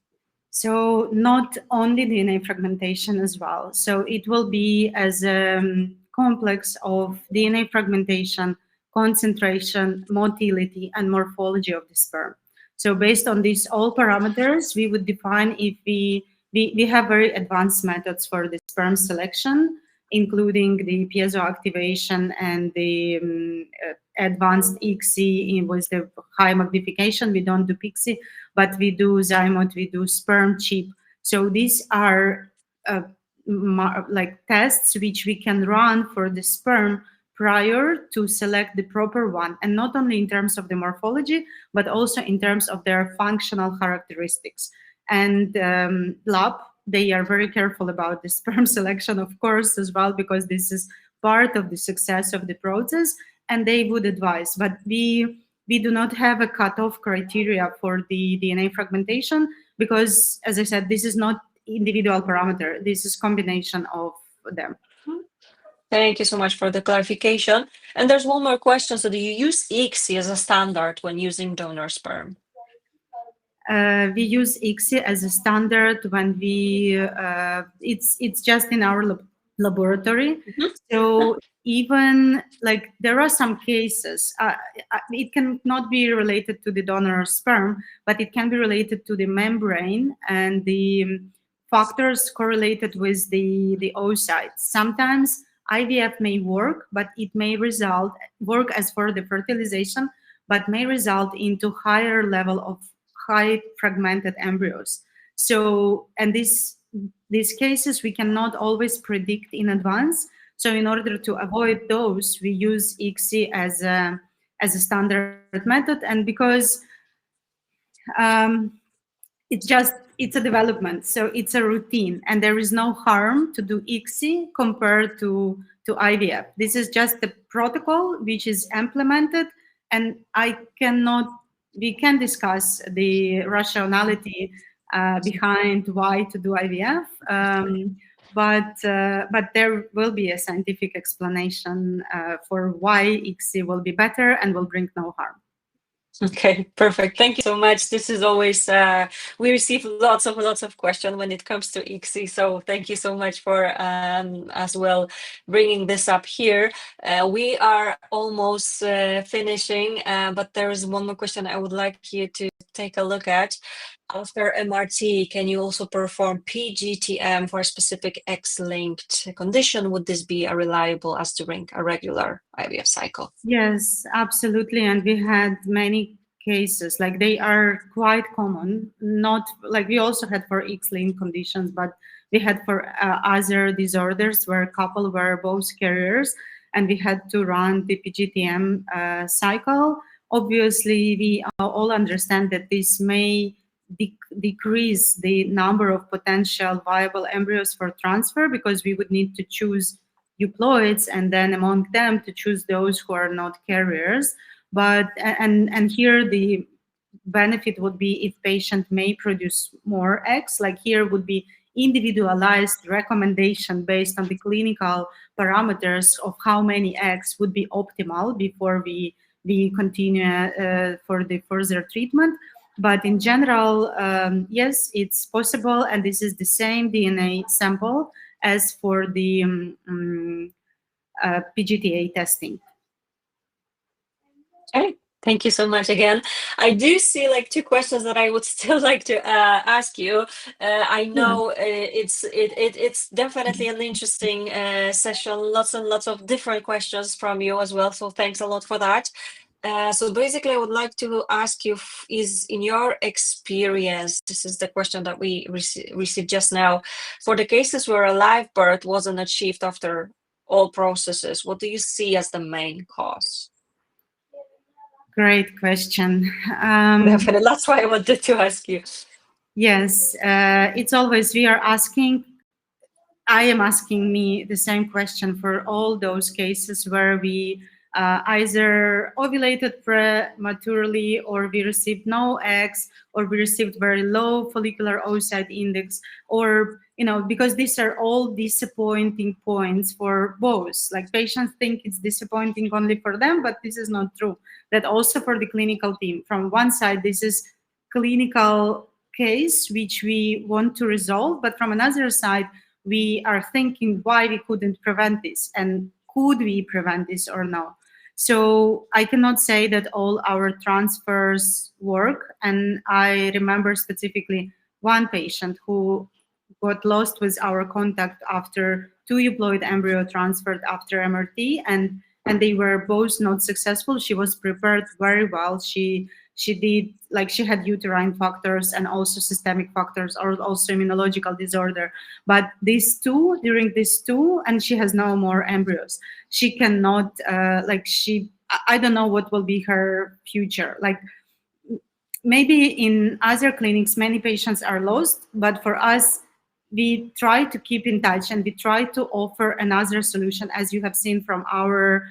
B: So not only DNA fragmentation as well. So it will be as a complex of DNA fragmentation, concentration, motility, and morphology of the sperm. So based on these all parameters, we would define if we have very advanced methods for the sperm selection, including the piezo activation and the advanced 𝐾𝐨𝐧'𝐭 with the high magnification. We don't do PIXI, but we do zymote, we do sperm chip. So these are like tests which we can run for the sperm prior to select the proper one, and not only in terms of the morphology, but also in terms of their functional characteristics. And lab, they are very careful about the sperm selection, of course, as well, because this is part of the success of the process, and they would advise. But we do not have a cutoff criteria for the DNA fragmentation because, as I said, this is not individual parameter. This is combination of them.
A: Thank you so much for the clarification. And there's one more question. So do you use 𝐾𝐶 as a standard when using donor sperm?
B: We use 𝐾𝐶 as a standard when we, it's just in our laboratory. So even like there are some cases, it cannot be related to the donor sperm, but it can be related to the membrane and the factors correlated with the oocytes. Sometimes IVF may work, but it may work as for the fertilization, but may result into higher level of high fragmented embryos. So, and these cases we cannot always predict in advance. So in order to avoid those, we use 𝐾𝐶 as a standard method. And because it's a development, so it's a routine, and there is no harm to do 𝐾𝐶 compared to IVF. This is just the protocol which is implemented, and we can discuss the rationality behind why to do IVF, but there will be a scientific explanation for why 𝐾𝐶 will be better and will bring no harm.
A: Okay, perfect. Thank you so much. This is always, we receive lots of questions when it comes to 𝐾𝐶. So thank you so much for as well bringing this up here. We are almost finishing, but there is one more question I would like you to take a look at. After MRT, can you also perform PGTM for a specific X-linked condition? Would this be reliable as during a regular IVF cycle?
B: Yes, absolutely. And we had many cases, like they are quite common, not like we also had for X-linked conditions, but we had for other disorders where a couple were both carriers and we had to run the PGTM cycle. Obviously, we all understand that this may decrease the number of potential viable embryos for transfer because we would need to choose euploids and then among them to choose those who are not carriers. But and here the benefit would be if patient may produce more eggs, like here would be individualized recommendation based on the clinical parameters of how many eggs would be optimal before we continue for the further treatment. But in general, yes, it's possible, and this is the same DNA sample as for the PGTA testing.
A: Okay, thank you so much again. I do see like two questions that I would still like to ask you. I know it's definitely an interesting session, lots and lots of different questions from you as well, so thanks a lot for that. So basically, I would like to ask you, is in your experience, this is the question that we received just now, for the cases where a live birth wasn't achieved after all processes, what do you see as the main cause?
B: Great question.
A: Definitely. That's why I wanted to ask you.
B: Yes, it's always we are asking. I am asking me the same question for all those cases where we either ovulated prematurely, or we received no eggs, or we received very low follicular oocyte index, or because these are all disappointing points for both. Like, patients think it's disappointing only for them, but this is not true. That also for the clinical team. From one side, this is clinical case which we want to resolve, but from another side, we are thinking why we couldn't prevent this, and could we prevent this or no. So I cannot say that all our transfers work. And I remember specifically one patient who got lost with our contact after two euploid embryo transferred after MRT, and they were both not successful. She was prepared very well. She did, like, she had uterine factors and also systemic factors, or also immunological disorder. But during these two, and she has no more embryos. She cannot, I don't know what will be her future. Like, maybe in other clinics, many patients are lost, but for us, we try to keep in touch, and we try to offer another solution, as you have seen from our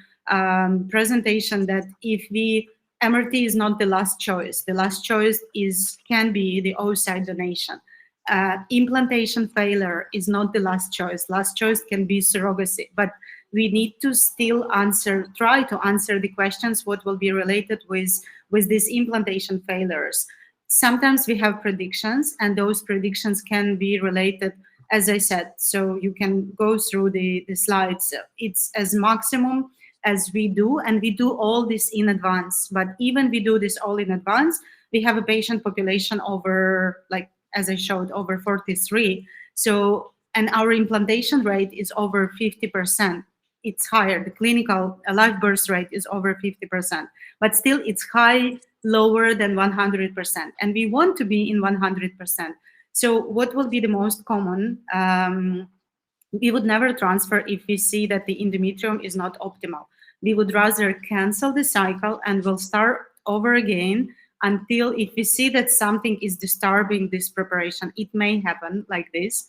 B: presentation, that if we MRT is not the last choice. The last choice can be the oocyte donation. Implantation failure is not the last choice. Last choice can be surrogacy, but we need to still try to answer the questions what will be related with these implantation failures. Sometimes we have predictions, and those predictions can be related, as I said. So you can go through the slides. It's as maximum as we do, and we do all this in advance. But even we do this all in advance, we have a patient population over, like, as I showed, over 43. So, and our implantation rate is over 50%. It's higher. The clinical live birth rate is over 50%, but still it's lower than 100%. And we want to be in 100%. So what will be the most common? We would never transfer if we see that the endometrium is not optimal. We would rather cancel the cycle and we'll start over again until, if we see that something is disturbing this preparation. It may happen like this.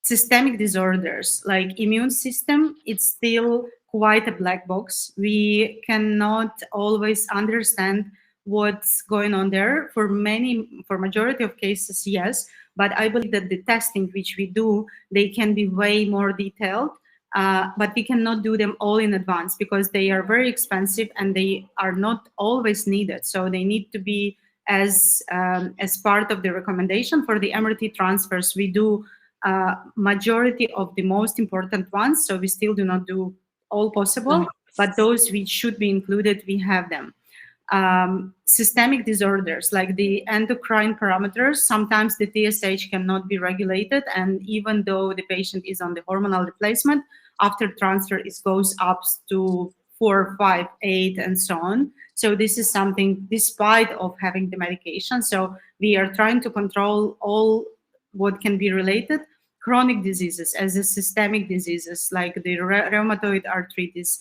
B: Systemic disorders like immune system, it's still quite a black box. We cannot always understand what's going on there. For majority of cases, yes, but I believe that the testing which we do, they can be way more detailed, but we cannot do them all in advance because they are very expensive and they are not always needed. So they need to be as part of the recommendation. For the MRT transfers, we do majority of the most important ones, so we still do not do all possible, but those which should be included, we have them. Systemic disorders like the endocrine parameters, sometimes the TSH cannot be regulated, and even though the patient is on the hormonal replacement, after transfer it goes up to 4, 5, 8, and so on. So this is something despite of having the medication. So we are trying to control all what can be related. Chronic diseases as a systemic diseases like the rheumatoid arthritis,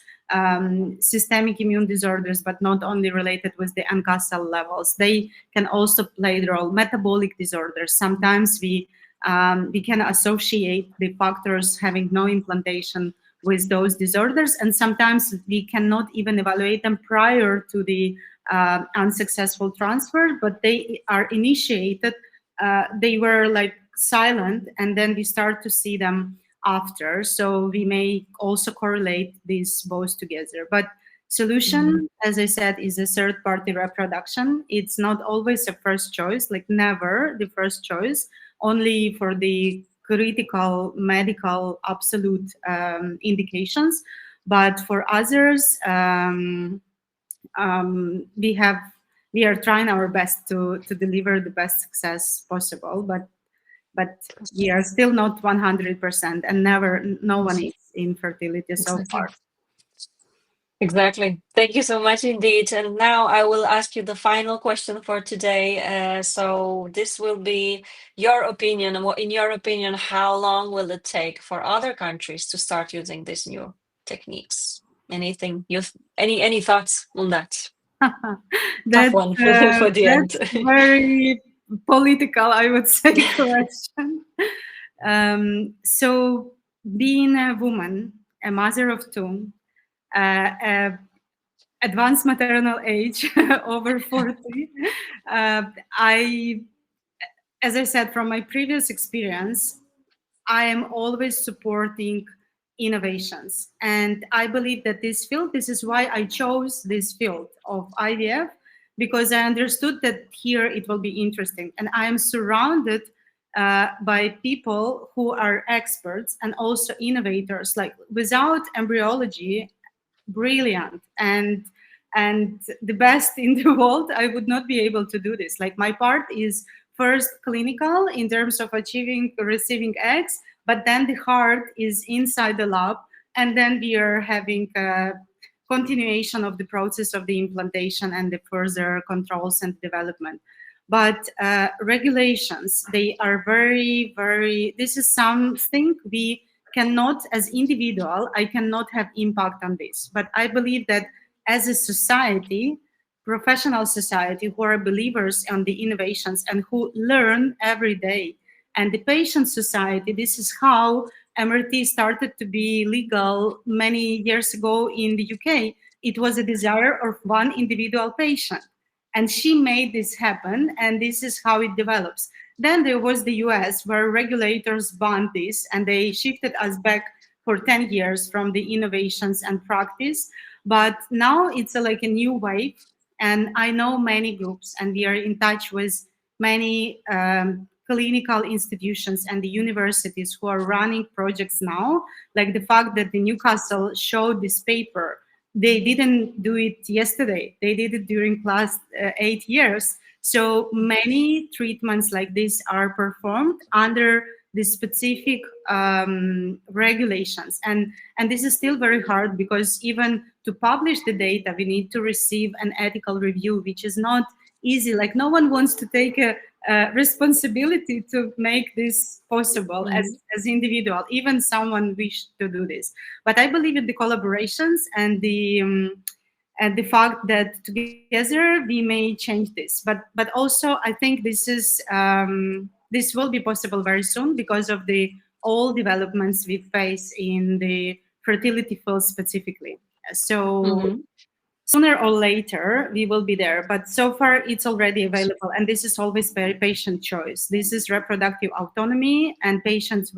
B: systemic immune disorders, but not only related with the NK cell levels. They can also play the role. Metabolic disorders. Sometimes we can associate the factors having no implantation with those disorders, and sometimes we cannot even evaluate them prior to the unsuccessful transfer, but they are initiated. They were like silent, and then we start to see them after. So we may also correlate these both together. But solution, as I said, is a third-party reproduction. It's not always a first choice, like never the first choice, only for the critical medical absolute indications. But for others, we are trying our best to deliver the best success possible, but we are still not 100%, and no one is in fertility so far.
A: Exactly. Thank you so much indeed. And now I will ask you the final question for today. So this will be your opinion. In your opinion, how long will it take for other countries to start using these new techniques? Anything any thoughts on that? Tough
B: That's
A: one for the end.
B: very political, I would say, question. So, being a woman, a mother of two, advanced maternal age, over 40, I, as I said, from my previous experience, I am always supporting innovations. And I believe that this is why I chose this field of IVF, because I understood that here it will be interesting. And I am surrounded by people who are experts and also innovators. Like without embryology, brilliant and the best in the world, I would not be able to do this. Like my part is first clinical in terms of achieving receiving eggs, but then the heart is inside the lab, and then we are having a continuation of the process of the implantation and the further controls and development. But regulations, they are very, this is something we cannot, as individual, I cannot have impact on this. But I believe that as a society, professional society, who are believers on the innovations and who learn every day, and the patient society, this is how MRT started to be legal many years ago in the UK. It was a desire of one individual patient, and she made this happen, and this is how it develops. Then there was the US, where regulators banned this, and they shifted us back for 10 years from the innovations and practice. But now it's like a new wave, and I know many groups, and we are in touch with many clinical institutions and the universities who are running projects now. Like the fact that the Newcastle showed this paper, they didn't do it yesterday, they did it during last 8 years. So many treatments like this are performed under the specific regulations, and this is still very hard, because even to publish the data we need to receive an ethical review, which is not easy. Like no one wants to take a responsibility to make this possible as individual, even someone wish to do this. But I believe in the collaborations and the fact that together we may change this. But also I think this will be possible very soon because of the all developments we face in the fertility field specifically. So sooner or later we will be there, but so far it's already available, and this is always very patient choice. This is reproductive autonomy, and patients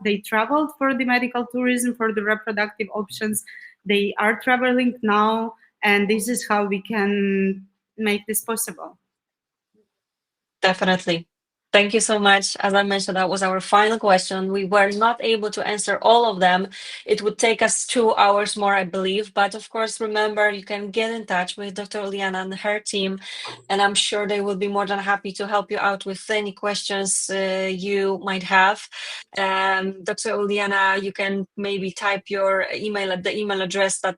B: they traveled for the medical tourism, for the reproductive options. They are traveling now, and this is how we can make this possible.
A: Definitely. Thank you so much. As I mentioned, that was our final question. We were not able to answer all of them. It would take us 2 hours more, I believe. But of course, remember, you can get in touch with Dr. Uliana and her team, and I'm sure they will be more than happy to help you out with any questions you might have. Dr. Uliana, you can maybe type your email at the email address that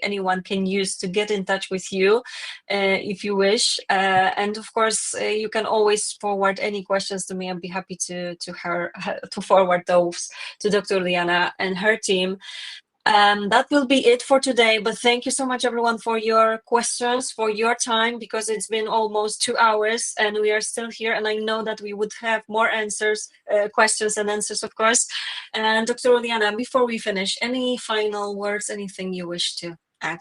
A: anyone can use to get in touch with you if you wish. And of course, you can always forward any questions to me. I'd be happy to forward those to Dr. Uliana and her team. That will be it for today, but thank you so much everyone for your questions, for your time, because it's been almost 2 hours and we are still here, and I know that we would have more answers, questions and answers, of course. And Dr. Uliana, before we finish, any final words, anything you wish to add?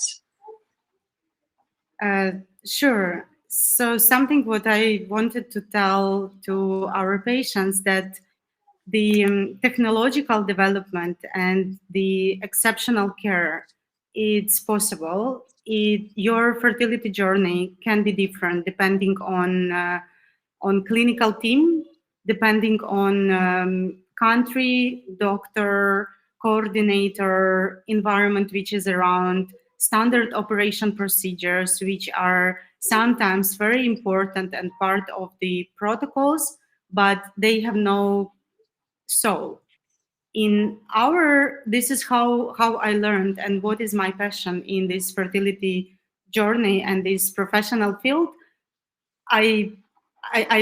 B: Sure. So something what I wanted to tell to our patients, that the technological development and the exceptional care, it's possible. Your fertility journey can be different depending on clinical team, depending on country, doctor, coordinator, environment which is around, standard operation procedures, which are sometimes very important and part of the protocols, but they have no soul. This is how I learned, and what is my passion in this fertility journey and this professional field. I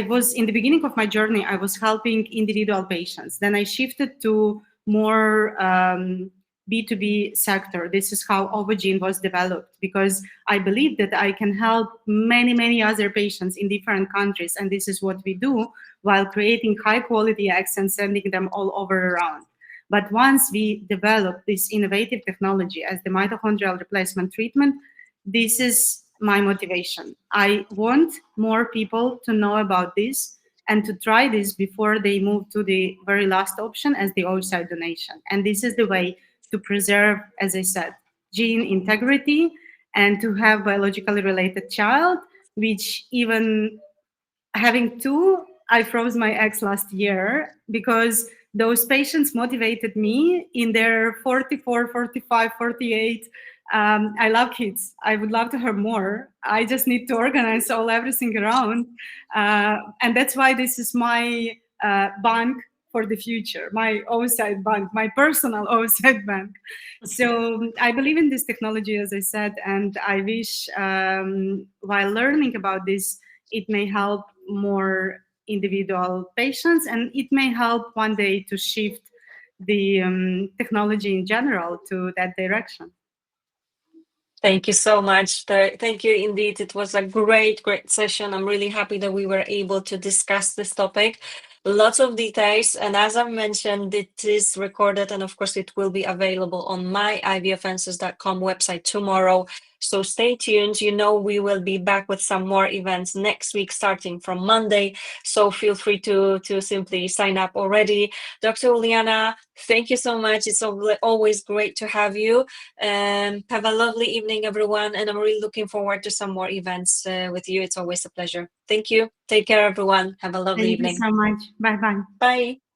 B: was, in the beginning of my journey, I was helping individual patients. Then I shifted to more B2B sector. This is how Ovogene was developed, because I believe that I can help many, many other patients in different countries. And this is what we do while creating high quality eggs and sending them all over around. But once we develop this innovative technology as the mitochondrial replacement treatment, this is my motivation. I want more people to know about this and to try this before they move to the very last option as the oocyte donation. And this is the way to preserve, as I said, gene integrity and to have biologically related child, which even having two, I froze my eggs last year because those patients motivated me in their 44, 45, 48. I love kids. I would love to have more. I just need to organize everything around. And that's why this is my bank for the future, my oocyte bank, my personal oocyte bank. So I believe in this technology, as I said, and I wish while learning about this, it may help more individual patients, and it may help one day to shift the technology in general to that direction.
A: Thank you so much. Thank you indeed. It was a great session. I'm really happy that we were able to discuss this topic. Lots of details. And as I mentioned, it is recorded, and of course, it will be available on my ivfnces.com website tomorrow. So stay tuned. You know, we will be back with some more events next week, starting from Monday. So feel free to simply sign up already. Dr. Uliana, thank you so much. It's always great to have you. Have a lovely evening, everyone. And I'm really looking forward to some more events with you. It's always a pleasure. Thank you. Take care, everyone. Have a lovely evening.
B: Thank you so much. Bye-bye.
A: Bye.